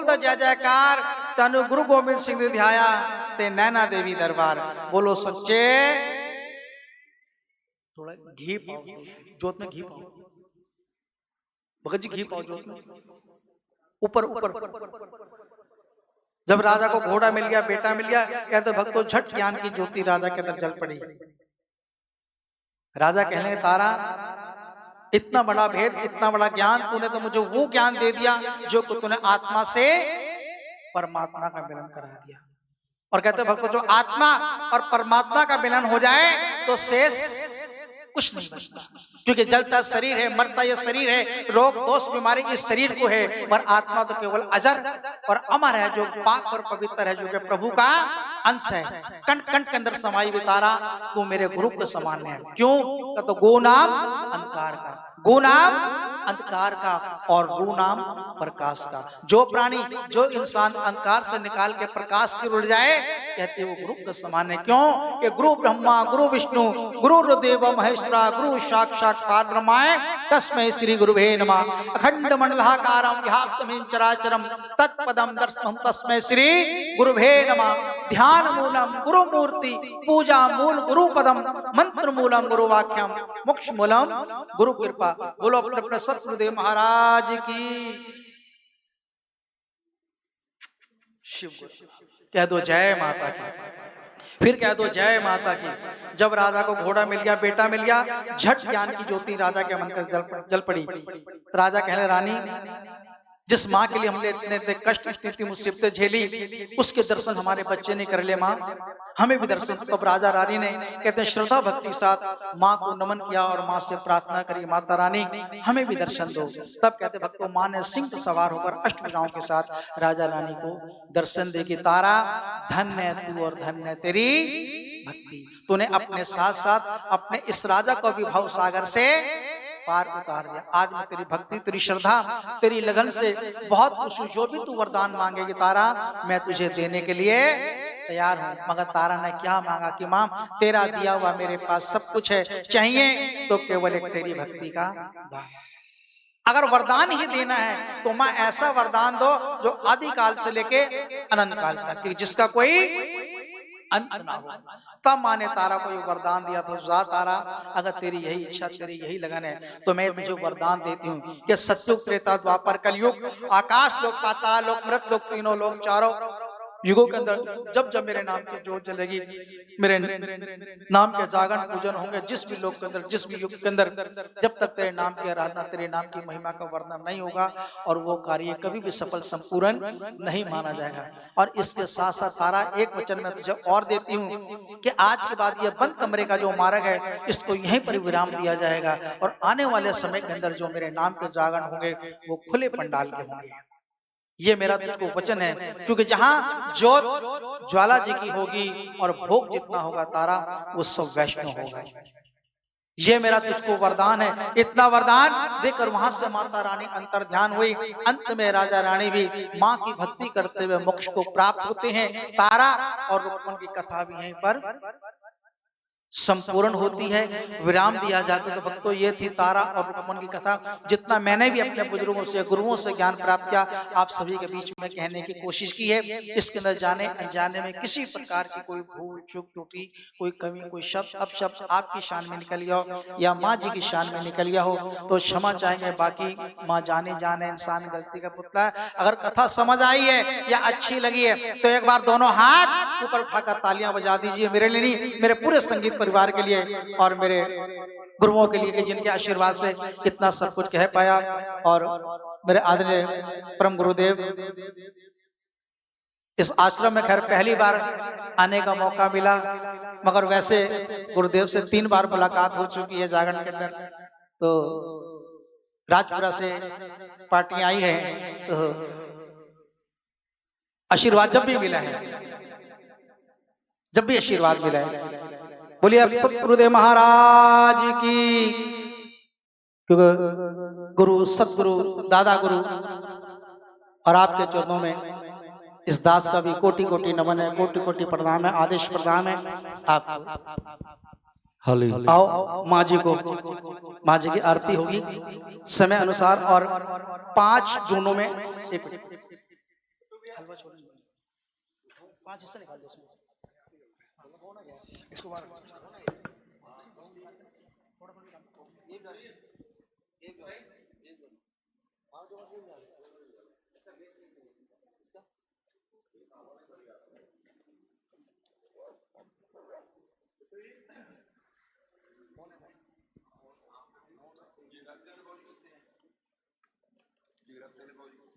गोविंद जय जयकार, तनु गुरु गोविंद सिंह ने ध्याया, ते नैना देवी दरबार। बोलो सच्चे। थोड़ा घी पाओ, जोत में घी पाओ, भगत जी घी पाओ जोत में, ऊपर ऊपर। जब राजा को घोड़ा मिल गया, बेटा मिल गया, कहते भक्तों झट ज्ञान की ज्योति राजा के अंदर जल पड़ी। राजा कहने तारा, इतना बड़ा भेद, इतना बड़ा ज्ञान, तूने तो मुझे वो ज्ञान दे दिया जो तूने आत्मा से परमात्मा का मिलन करा दिया। और कहते भक्तों जो आत्मा और परमात्मा का मिलन हो जाए तो शेष कुछ नहीं बचता, क्योंकि जलता शरीर है, मरता यह शरीर है, रोग दोष बीमारी इस शरीर को है, पर आत्मा तो केवल अजर और अमर है, जो पाक और पवित्र है, जो कि प्रभु का अंश है। कण कण के अंदर समाई वितारा, तू मेरे गुरु के समान है। क्यों? तो गो नाम अंधकार का, गो नाम अंधकार का और रू नाम प्रकाश का। जो प्राणी, जो इंसान अंधकार से निकाल के प्रकाश की उड़ जाए, कहते वो गुरु के समान है। क्यों? कि गुरु ब्रह्मा गुरु विष्णु गुरुर्देव महेश्वरा गुरु साक्षात् परब्रह्म तस्मै श्री गुरुवे नमः। अखंड मंडलाकारं व्याप्तं चराचरं तत्पदं दर्शनं तस्मै श्री गुरुवे नमः। ध्यान मूलम गुरु मूर्ति, पूजा मूल गुरु पदम, मंत्र मूलम गुरु वाक्यम, मोक्ष मूलम गुरु कृपा। बोलो अपने सतगुरुदेव महाराज की। शिव कह दो जय माता की, फिर कह दो जय माता की। जब राजा को घोड़ा मिल गया, बेटा मिल गया, झट ज्ञान की ज्योति राजा के मन पर जल पड़ी। राजा कहने रानी, जिस माँ के लिए हमने इतने कष्ट इतनी मुसीबतें झेली, उसके दर्शन हमारे बच्चे ने कर ले माँ, हमें भी दर्शन। तब राजा रानी ने कहते हैं श्रद्धा भक्ति साथ माँ को नमन किया और माँ से प्रार्थना करी, माता रानी हमें भी दर्शन दो। तब कहते भक्तों माँ ने सिंह सवार होकर अष्टभुजाओं के साथ राजा रानी को दर्शन दे कि तारा धन्य तू और धन्य तेरी भक्ति, तूने अपने साथ साथ अपने इस राजा को भी भव सागर से पार उतार दिया। आज मैं तेरी भक्ति, तेरी श्रद्धा, तेरी लगन से बहुत खुश हूँ। जो भी तू वरदान मांगेगी तारा, मैं तुझे देने के लिए तैयार हूँ। मगर तारा ने क्या मांगा कि माँ तेरा दिया हुआ मेरे पास सब कुछ है, चाहिए तो केवल एक तेरी भक्ति का दान। अगर वरदान ही देना है तो माँ ऐसा वरदान दो जो आदि काल से लेके अनंत काल तक, जिसका कोई अंत ना हो। तब माँ ने तारा को ये वरदान दिया था, जा तारा अगर तेरी यही इच्छा, तेरी यही लगन है तो मैं तुझे वरदान देती हूँ कि सतयुग त्रेता द्वापर कलयुग, आकाश लोक पाताल लोक मृत लोक, तीनों लोक चारों युगों के अंदर जब जब मेरे नाम की जोत जलेगी, मेरे नाम के जागरण पूजन होंगे, जिस भी लोक के अंदर, जिस भी युग के अंदर, जब तक तेरे नाम की आराधना, तेरे नाम की महिमा का वर्णन नहीं होगा और वो कार्य कभी भी सफल संपूर्ण नहीं माना जाएगा। और इसके साथ साथ तारा एक वचन में तुझे और देती हूँ कि आज के बाद ये बंद कमरे का जो मार्ग है इसको यहीं पर विराम दिया जाएगा और आने वाले समय के अंदर जो मेरे नाम के जागरण होंगे वो खुले पंडाल के होंगे। ये मेरा तुझको वचन है, क्योंकि जहां ज्योत ज्वाला जी की होगी और भोग जितना होगा तारा वो सब वैष्णव होगा। ये मेरा तुझको वरदान है। इतना वरदान देकर वहां से माता रानी अंतर ध्यान हुई। अंत में राजा रानी भी माँ की भक्ति करते हुए मोक्ष को प्राप्त होते हैं। तारा और रुक्मन की कथा भी यहीं पर संपूर्ण होती है, विराम दिया जाता है। तो भक्तों ये थी तारा और रुक्मन की कथा। जितना मैंने भी अपने बुजुर्गों से, गुरुओं से ज्ञान प्राप्त किया, आप सभी के बीच में कहने की कोशिश की है। इसके अंदर जाने अनजाने में किसी प्रकार की कोई भूल चूक त्रुटि, कोई कमी, कोई शब्द अपशब्द आपकी शान में निकल गया हो या माँ जी की शान में निकल गया हो तो क्षमा चाहेंगे। बाकी माँ जाने जाने इंसान गलती का पुतला है। अगर कथा समझ आई है या अच्छी लगी है तो एक बार दोनों हाथ ऊपर उठाकर तालियां बजा दीजिए, मेरे लिए नहीं, मेरे पूरे संगीत परिवार के लिए और मेरे गुरुओं के लिए, जिनके आशीर्वाद से इतना सब कुछ कह पाया। और मेरे आदरणीय परम गुरुदेव, इस आश्रम में खैर पहली बार आने का मौका मिला, मगर वैसे गुरुदेव से 3 बार मुलाकात हो चुकी है जागरण के अंदर। तो राजपुरा से पार्टी आई है तो आशीर्वाद जब भी मिला है, जब भी आशीर्वाद मिला है, बोलिए अब सतगुरुदेव महाराज की। क्योंकि गुरु, सतगुरु, दादा गुरु और आपके चरणों में इस दास का भी कोटि कोटि नमन है, कोटि कोटि प्रणाम है, आदेश प्रदान है। आप आओ माँ जी को, माँ जी की आरती होगी समय अनुसार। और 5 जूनों में हलवा छोड़ेंगे, 5 हिस्सा निकाल दो इसमें। इसको मार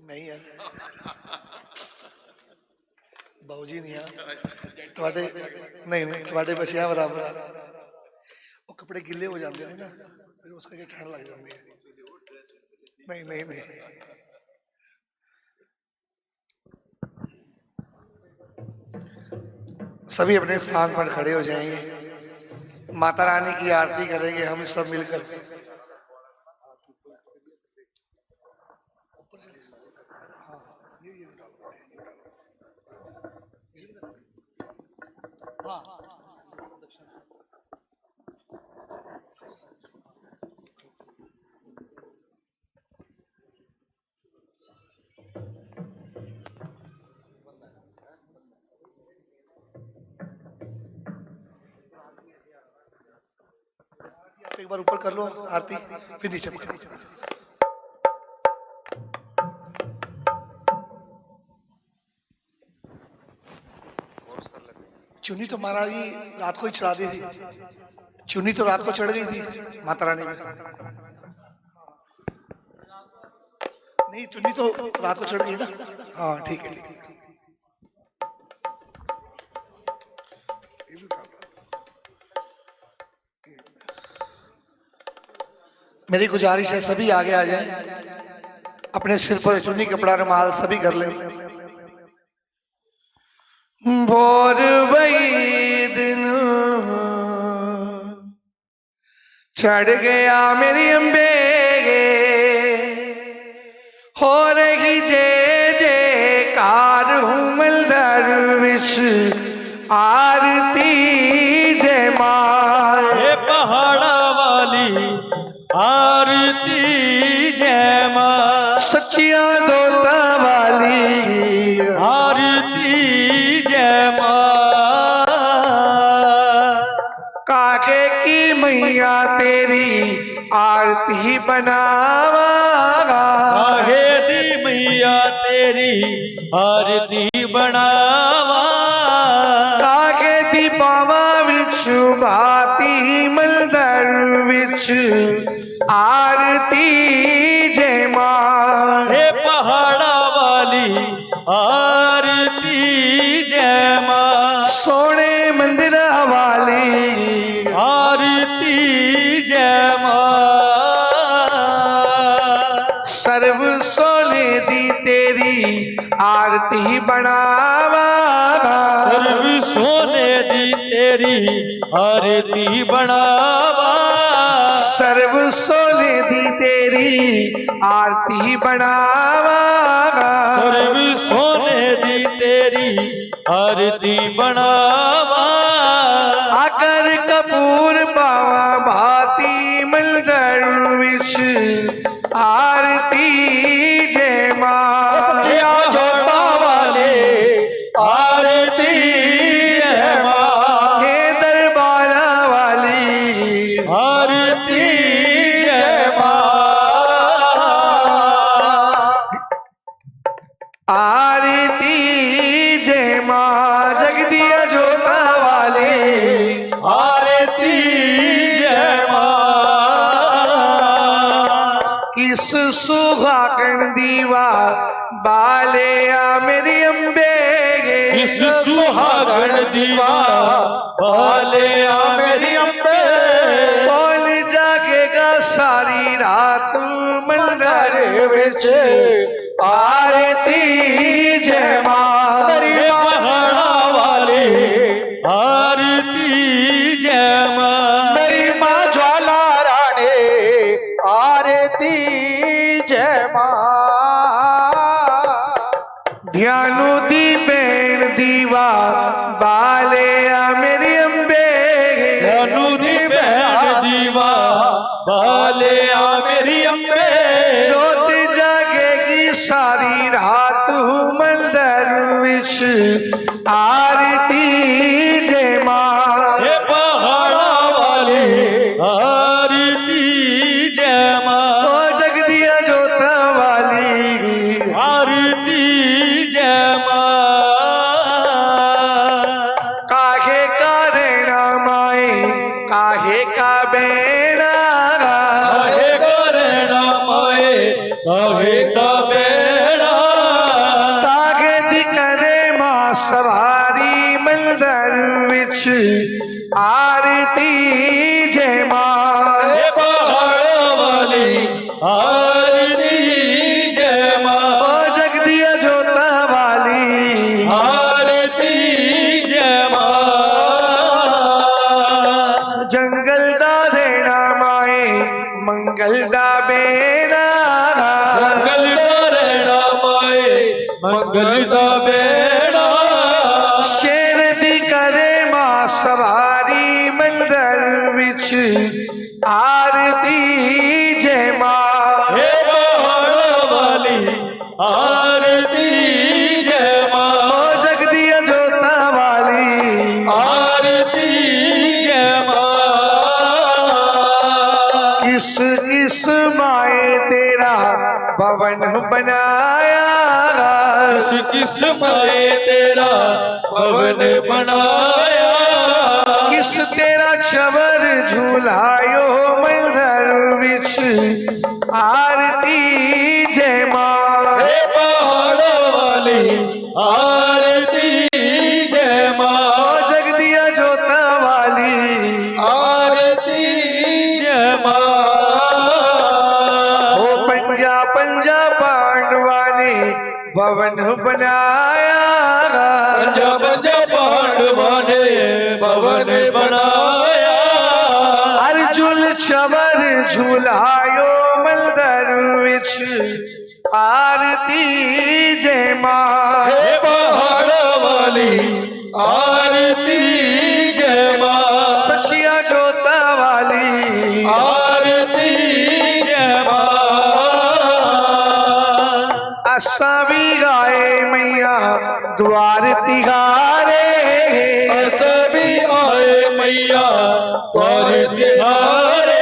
नहीं है बाबूजी नहीं आ ਤੁਹਾਡੇ नहीं नहीं ਤੁਹਾਡੇ बच्चियां बराबर वो कपड़े गिले हो जाते हैं ना फिर उसका क्या ठंड लग जाती है नहीं नहीं नहीं सभी अपने स्थान पर खड़े हो जाएंगे माता रानी की आरती करेंगे हम सब मिलकर एक बार ऊपर कर लो आरती फिर नीचे पकड़ो चुन्नी तो महाराज जी रात को ही चढ़ा दी थी चुन्नी तो रात को चढ़ गई थी माता रानी में नहीं चुन्नी तो रात को चढ़ गई ना हाँ ठीक है मेरी गुजारिश है सभी आगे आ जाएं अपने सिर पर चुन्नी कपड़ा रुमाल सभी कर लें भोर वही दिन चढ़ गया मेरी अम्बे हो रही जय जयकार हुमल दरविश आरती जय माँ पहाड़ा वाली आरती जय माँ सच्चिया दोता वाली आरती जय माँ काके की मैया तेरी आरती बनावा काहे दी मैया तेरी आरती बनावा काके दी बावा विच भाती मंदर विच आरती जय माँ हे पहाड़ा वाली आरती जय माँ सोने मंदिर वाली आरती जय माँ सर्व सोने दी तेरी आरती बनावा सर्व सोने दी तेरी आरती बनावा सर्व सोने दी तेरी आरती बनावा सर्व सोने दी तेरी आरती बनावा आकर कपूर पावा भाती मंदिर विच आरती जय माँ सच्चिया जोता वाले आरती जय माँ हे दरबार वाली आरती जय माँ आरती जय माँ जगदिया जोता वाले आरती जय माँ किस सुहागण दीवा बालिया मेरी अम्बे इस सुहागण दीवा वाले आ मेरी अम्बे बोल जागेगा सारी रात मंदिर विच आरती जय माँ पहाड़ा वाले आरती जय माँ मेरी माँ ज्वाला राणे आरती जय माँ ध्यानु दी बेण दीवा बालिया मेरी अम्बे धनु दी बहन दीवा वाले आ मेरी अम्बे ज्योत जागेगी सारी रात मंदिर आरती जय माँ। हे पहाड़ा वाली आरती जय माँ। ओ जगदिया जोता वाली आरती जय माँ। काहे का रेणा माए काहे का बेड़ा, काहे का रेणा माए काहे का बेड़ा। काहे दी करे माँ सवारी मंदिर विच आरती जय माँ। हे पहाड़ा वाली आरती जय माँ। ओ जगदिया जोता वाली आरती जय माँ। जंगल दा रेणा माए मंगल दा बेड़ा, मंगल दा रेणा माए मंगल दा बेड़ा। शेर दी करे माँ सवारी मंदिर विच आरती जय माँ। हे पहाड़ा वाली आरती जय माँ। ओ जगदिया जोता वाली आरती जय माँ। किस किस माए तेरा भवन बनाया, किस किस माए तेरा भवन बनाया। किस तेरा छबर झूलायो मंदिर विच आरती जय माँ। हे पहाड़ा वाली आरती जय माँ। ओ जगदिया जोता वाली आरती जय माँ। ओ पंजा पंजा पांडवा ने भवन बनाया, पंजा पंजा पांडवा ने भवन बनाया। अर्जुन छबर झूलायो मंदिर विच आरती जय माँ। हे पहाड़ा वाली आरती जय माँ। सचिया जोता वाली आरती जय माँ। असा भी गाए मैया द्वार तिहारे, सभी आए मैया द्वार तिहारे।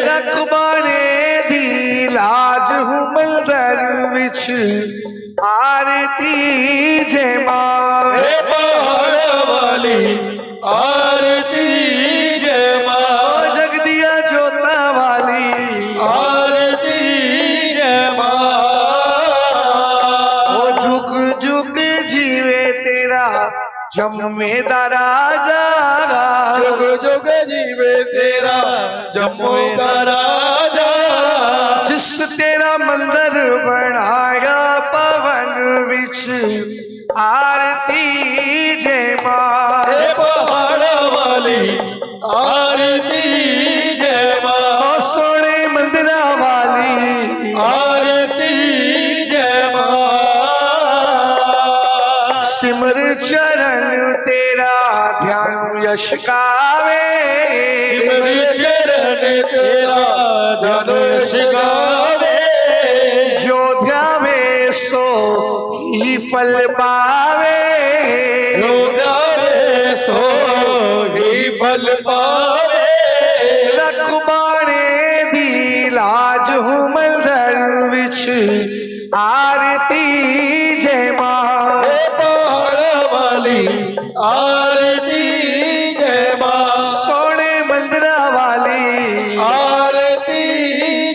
रखबाने दी लाज हूँ मंदिर विच आरती जय माँ। हे पहाड़ा वाली आरती जय माँ। ओ जगदिया जोता वाली आरती जय माँ। ओ झुक झुक जीवे तेरा जम्मेदा राजा, जुग जुग जीवे तेरा जम्मू का राजा। जिस तेरा मंदिर बनाया पवन विच आरती जय माँ। हे पहाड़ा वाली आरती जय माँ। ओ सोने मंदिरा वाली आरती जय माँ। सिमर चरण तेरा ध्यान यश गावे, सिमर चरण तेरा धनुष गावे। जो ध्यावे सो ही फल पावे, जो गावे सो ही फल पावे। रखबाने दी लाज हूँ मंदिर विच आरती जय माँ। हे पहाड़ा वाली आरती जय माँ। सोने मंदिरा वाली आरती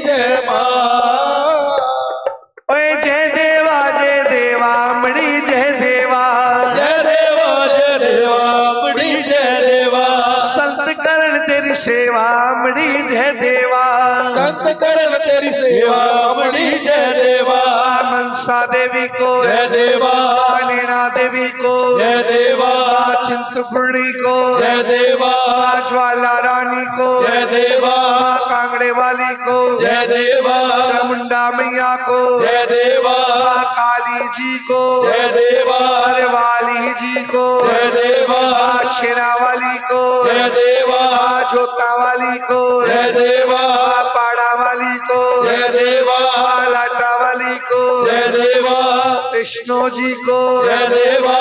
जय माँ। ओए जय देवा मणि जय देवा। जय देवा मणि जय देवा। संत करण तेरी सेवा मणि जय देवा। संत करण तेरी सेवा मणि जय देवा। मनसा देवी को जय देवा। नैना देवी को जय देवा। चिंतपूर्णी को जय देवा। ज्वाला रानी को जय देवा। कांगड़े वाली को जय देवा। चामुंडा मैया को जय देवा। काली जी को जय देवा। वाली जी को जय देवा। शेरा वाली को जय देवा। जोता वाली को जय देवा। पाड़ा वाली को जय देवा। लाटा वाली को जय देवा। विष्णु जी को, जय देवा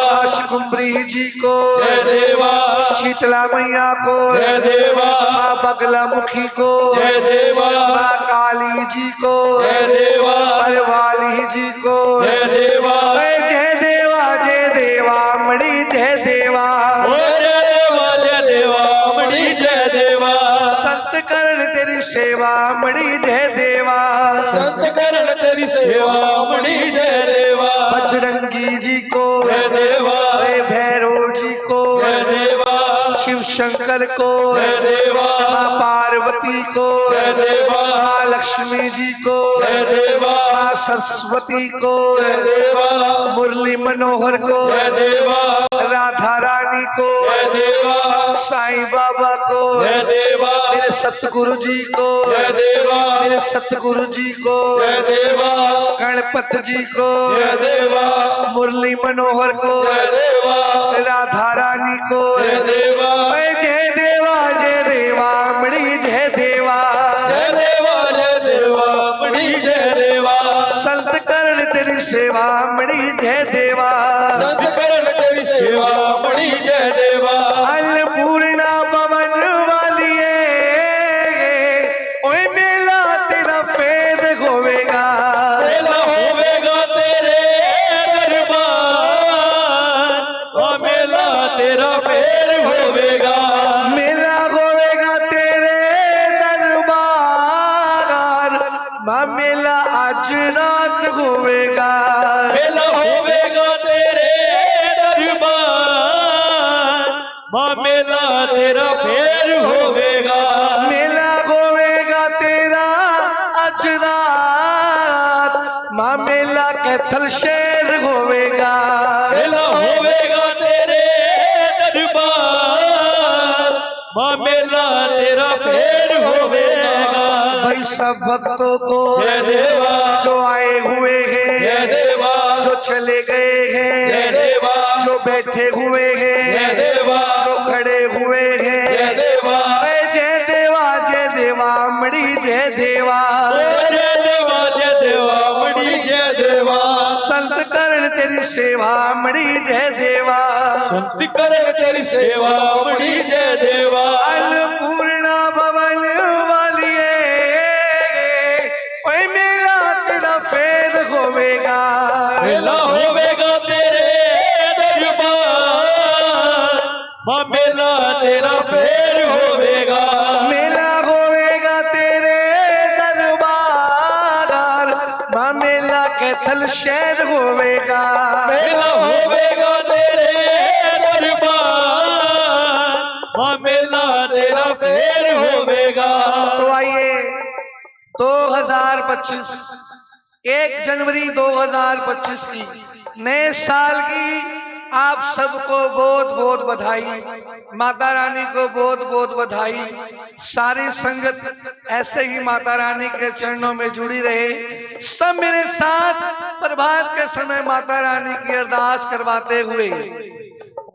कुंभरी जी को, जय देवा शीतला मैया को, जय देवा माँ बगला मुखी को, जय देवा माँ काली जी को, जय देवा परवाली जी को, जय देवा जय देवा मणि जय देवा, जय देवा मणि जय देवा, संत करण तेरी सेवा मणि जय देवा, संत करण तेरी सेवा मणि जय देवा, बजरंगी जी को, जय देवा भैरव जी को, जय देवा शिव शंकर को, जय देवा माँ पार्वती को, जय देवा माँ लक्ष्मी जी को, जय देवा माँ सरस्वती को, जय देवा मुरली मनोहर को, जय देवा राधा रानी को, जय देवा साईं बाबा को, जय देवा मेरे सतगुरु जी को, जय देवा मेरे सतगुरु जी को, जय देवा गणपत जी को, जय देवा मुरली मनोहर को, जय देवा राधा रानी को, जय देवा जय देवा मणि जय देवा, जय देवा मणि जय देवा, संत करण तेरी सेवा मणि जय देवा, संत करण तेरी सेवा मणि जय देवा, अन्नपूर्णा पवन वालिए, ओए मेला तेरा फेर होवेगा, मेला होवेगा तेरे दरबार, ओ मेला तेरा फेर होवेगा, मेला होवेगा तेरे दरबार, माँ मेला आज रात होवेगा, मेला होवेगा तेरे दरबार, माँ मेला तेरा फेर होवेगा, मेला होवेगा तेरा आज रात, माँ मेला कैथल शहर होवेगा, मेला होवेगा तेरे दरबार, माँ मेला तेरा फेर होवेगा, भाई सब भक्तों को जय देवा जो आए हुए हैं, जय देवा जो चले गए जय हैं, देवा जो बैठे हुए जय हैं, देवा जो खड़े हुए हैं, जय देवा जय देवा मणि जय देवा, जय देवा मणि जय देवा, संत करण तेरी सेवा मणि जय देवा, संत करण तेरी सेवा मणि जय देवा, अन्नपूर्णा भवन वालिए, ओए मेला तेरा फेर होवेगा, मेला होवेगा तेरे दरबार, माँ मेला तेरा फेर होवेगा, मेला होवेगा तेरे दरबार, माँ मेला कैथल शहर होवेगा, मेला होवेगा तेरे दरबार, माँ मेला तेरा फेर होवेगा, तो आइए 2025 1 जनवरी 2025 की नए साल की आप सबको बहुत बहुत बधाई, माता रानी को बहुत बहुत बधाई, सारी संगत ऐसे ही माता रानी के चरणों में जुड़ी रहे, सब मेरे साथ प्रभात के समय माता रानी की अरदास करवाते हुए,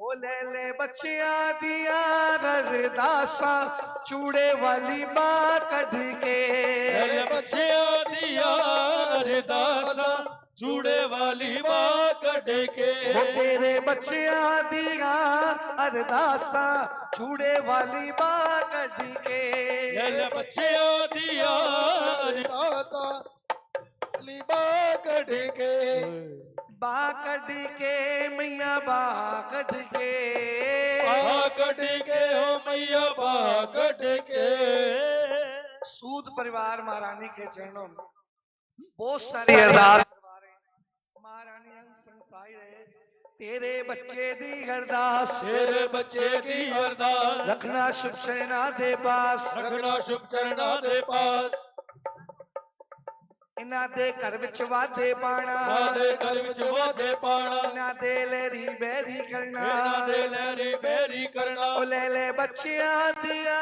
ओ ले बच्चियां दिया अरदासा, चूड़े वाली माँ कढ़ के, बच्चियां दिया अरदासा, चूड़े वाली माँ कढ़ के, वो तेरे बच्चियां दिया अरदासा, चूड़े वाली माँ कढ़ के, बच्चियां दिया अरदासा, लिबा कढ़ के, बा कढ़ के मैया बा कढ़ के, कढ़ के हो मैया बा कढ़ के, सूद परिवार महारानी के चरणों में बहुत सारी अरदास करवा रहे हैं। महारानी अंग संसाई रहे, तेरे बच्चे दी अरदास, तेरे बच्चे की अरदास, रखना शुभ चरणा दे पास, रखना शुभ चरणा दे पास, इना दे घर विच वादे पाना, दे घर विच वादे पाना, इना दे लेरी बेरी करना, दे लहरी बेरी करना, ओ ले बच्चियां दिया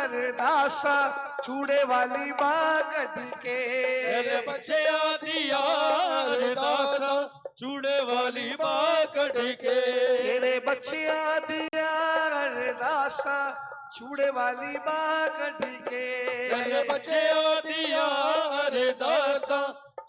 अरदासा, चूड़े वाली माँ कढ़ के, तेरे बच्चियां दिया अरदासा, चूड़े वाली माँ कढ़ के, तेरे बच्चियां दिया अरदासा, चूड़े वाली माँ कढ़ के, तेरे बच्चियां दिया अरदासा,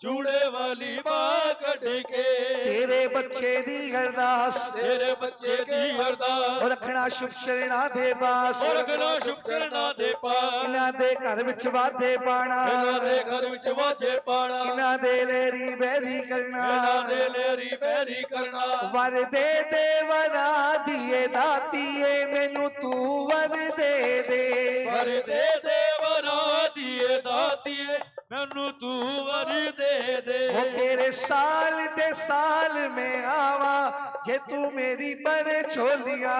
चूड़े वाली माँ कट के तेरे बच्चे दी अरदास तेरे बच्चे की अरदास और रखना शुभ शरणा दे पास और रखना शुभ चरना दे पास इन्हां दे घर विच वादे पाना इन्हां दे घर विच वाजे पाना इन्हां दे लेरी बहरी करना इन्हां दे लेरी बहरी करना वर दे दे वरा दिए दातिए मैनू तू वर दे दे वर दे दे वरा दिए दातिए मैनू तू वर दे दे हो तेरे साल दे साल में आवा जे तू मेरी बड़े छोलिया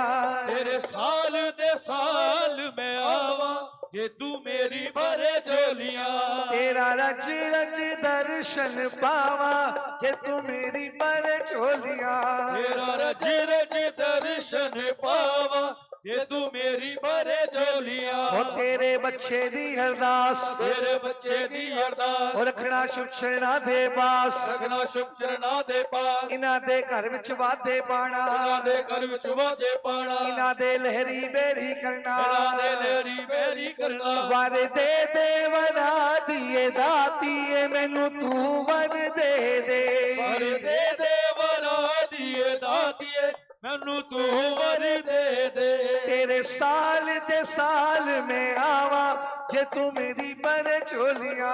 तेरे साल दे साल में आवा जे तू मेरी भरे झोलियां तेरा रज रज दर्शन पावा जे तू मेरी बड़े छोलिया तेरा रज रज दर्शन पावा जे तू मेरी भरे झोलियां हो तेरे बच्चे दी अरदास तेरे बच्चे की अरदास और रखना शुभ शरणा दे पास रखना शुभ चरना दे पास इन्हां दे घर विच वादे पाना इन्हां दे घर विच वाजे पाना इन्हां दे लहरी बेरी करना इन्हां दे लेरी बेरी करना वर दे दे वरा दिए दातिए मैनू तू वर दे दे वर दे दे वरा दिए दातिए मैनू तू वर दे दे तेरे साल दे साल में आवा जे तू मेरी बड़े चोलिया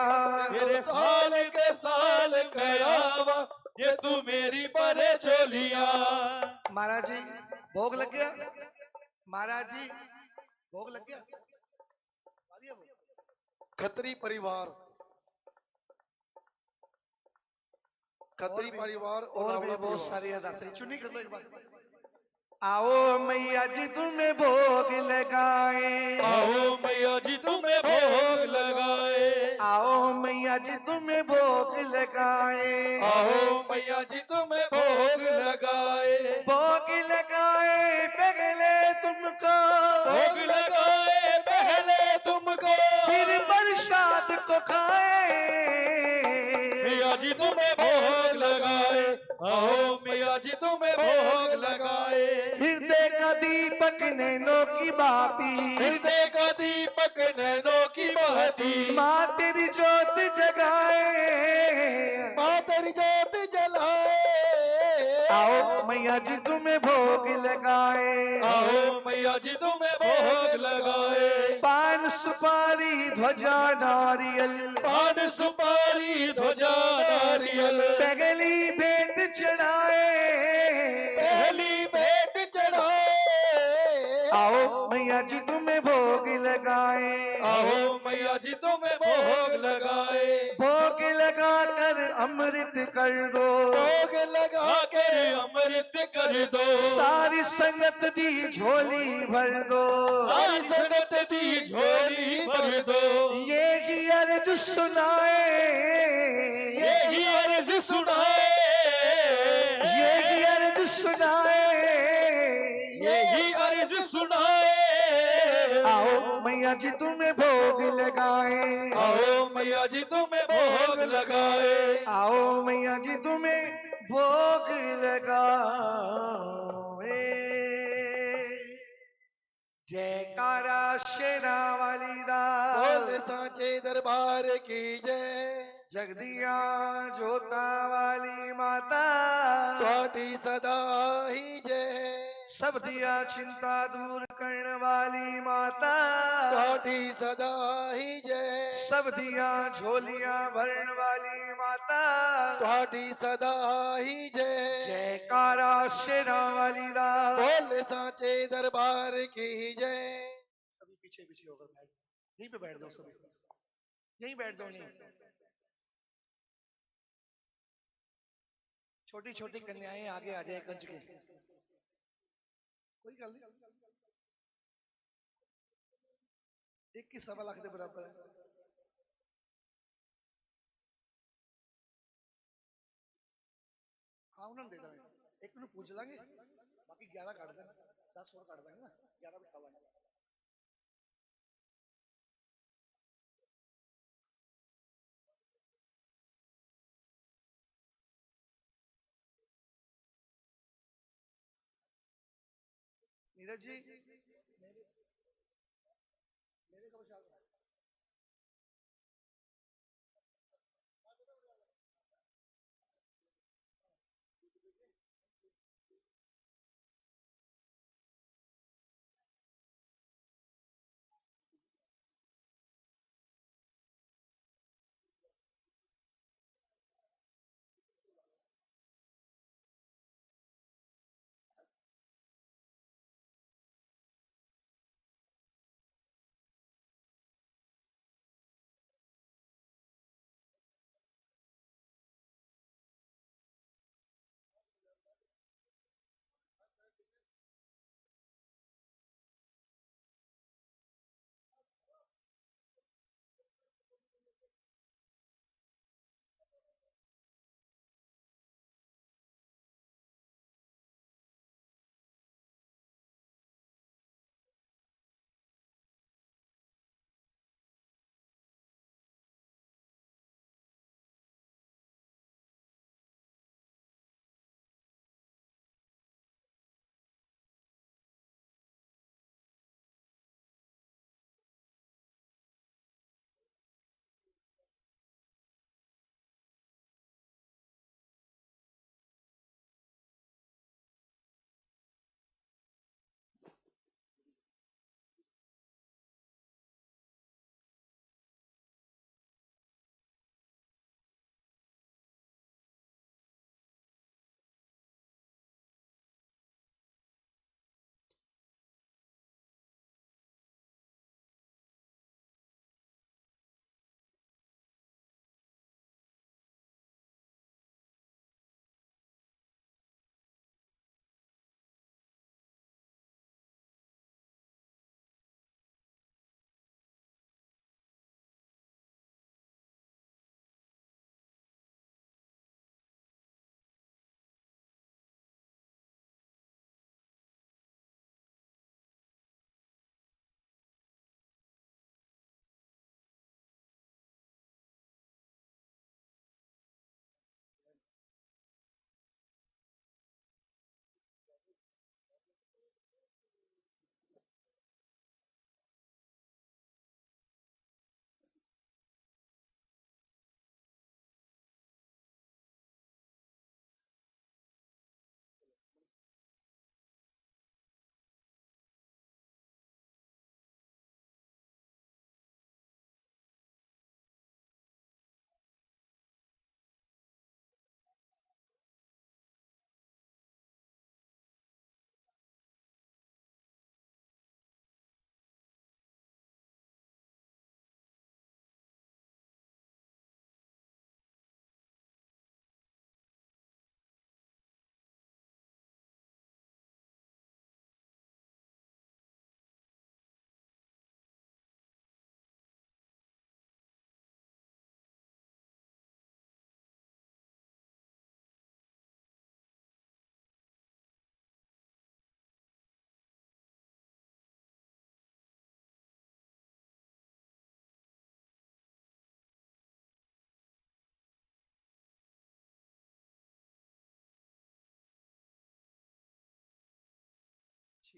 तेरे साल के साल करावा ये तू मेरी भरे झोलियां महाराज जी भोग लग गया महाराज जी भोग लग गया खत्री परिवार खत्री परिवार और भी बहुत सारी अरदासें चुनी कर लो एक बार आओ मैया जी तुम्हें भोग लगाए आओ मैया जी तुम्हें भोग लगाए आओ मैया जी तुम्हें भोग लगाए आओ मैया जी तुम्हें भोग लगाए भोग लगाए पहले तुमको भोग लगाए पहले तुमको फिर प्रसाद को खाए मैया जी तुम्हें भोग लगाए आओ मैया जी तुम्हें भोग लगाए हृदय का दीपक नैनों की बाती हृदय का दीपक नैनों की बहती माँ तेरी जोत जगाए माँ तेरी जोत जलाए आओ मैया जी तुम्हें भोग लगाए आओ मैया जी तुम्हें भोग लगाए पान सुपारी ध्वजा नारियल पान सुपारी ध्वजा नारियल पगली भेंट चढ़ाए पहली भेंट चढ़ाए आओ मैया जी तुम्हें भोग लगाए आओ मैया जी तुम्हें भोग लगाए भोग लगा कर अमृत कर दो भोग लगा के अमृत कर दो सारी संगत दी झोली भर दो सारी संगत दी झोली भर दो ये ही अर्ज सुनाए यही अर्ज सुनाए ये ही अर्ज सुनाए यही अर्ज सुनाए आओ मैया जी तुम्हें भोग लगाए आओ मैया जी तुम्हें भोग लगाए आओ मैया जी तुम्हें भोग लगाए जयकारा शेरा वाली दा बोल सांचे दरबार की जय जगदिया जोता वाली माता ਤੁਹਾਡੀ सदा ही जय सब दिया चिंता दूर करने वाली माता ਤੁਹਾਡੀ सदा ही जय सब दिया झोलियां भरने वाली माता ਤੁਹਾਡੀ सदा ही जय जयकारा शेरा वाली दा बोल सांचे दरबार की जय सभी पीछे पीछे होकर बैठ यहीं पे बैठ जाओ सभी यहीं बैठ जाओ यहीं छोटी छोटी कन्याएं आगे आ जाए कंज के कोई गल नहीं एक की 1.25 लाख के बराबर है हाँ उन्होंने दे देंगे एक ਨੂੰ पूछ लांगे बाकी 11 काट देना 10 और काट देंगे ना 11 बिठा लेंगे नीरज जी मेरे कब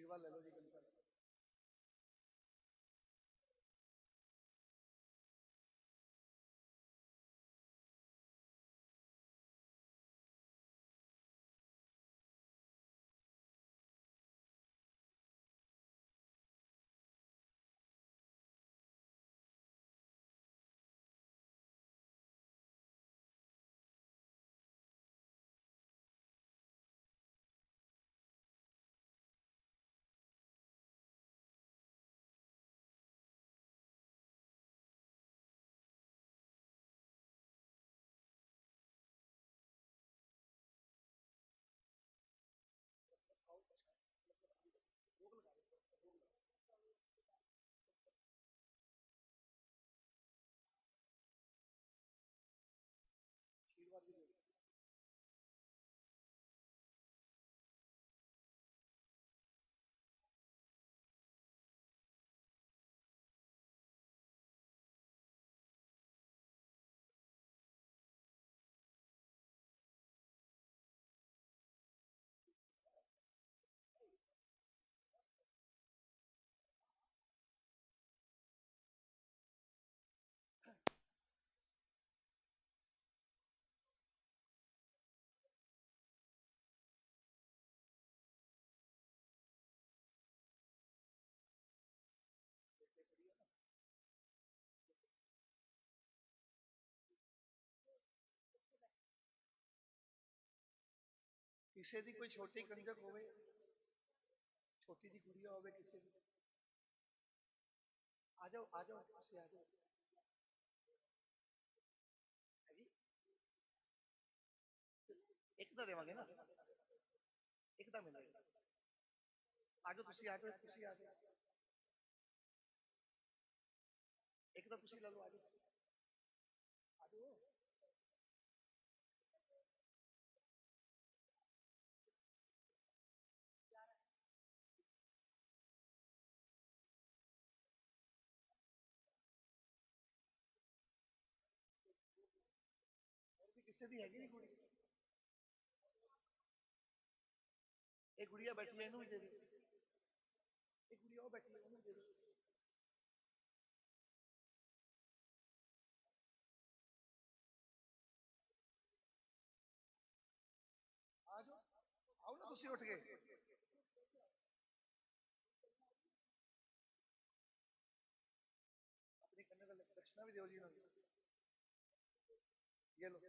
आशीर्वाद ले लो जी गली का। आशीर्वाद भी दो। किसी दी कोई छोटी कंजक होवे, छोटी जी गुड़िया होवे किसी दी। आ जाओ आ जाओ, तुसी आ जाओ। है जी? एक तो देवांगे ना, एक तो मिलेगा। आ जाओ तुसी आ जाओ, तुसी आ जाओ। एक तो तुसी ले लो, आ जाओ आ जाओ। और भी किसी दी हैगी नी कुड़ी? एक गुड़िया बैठी है, इनू भी दे दो। एक गुड़िया वो बैठी है, उन्हें भी दे दो। आ जाओ, आओ ना तुसी उठ के। अपनी कन्या का दक्षिणा भी दो जी इन्होंने। ये लो।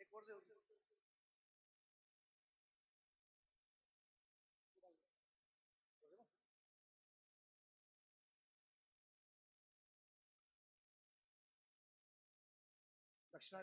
एक और दे दो। दक्षिणा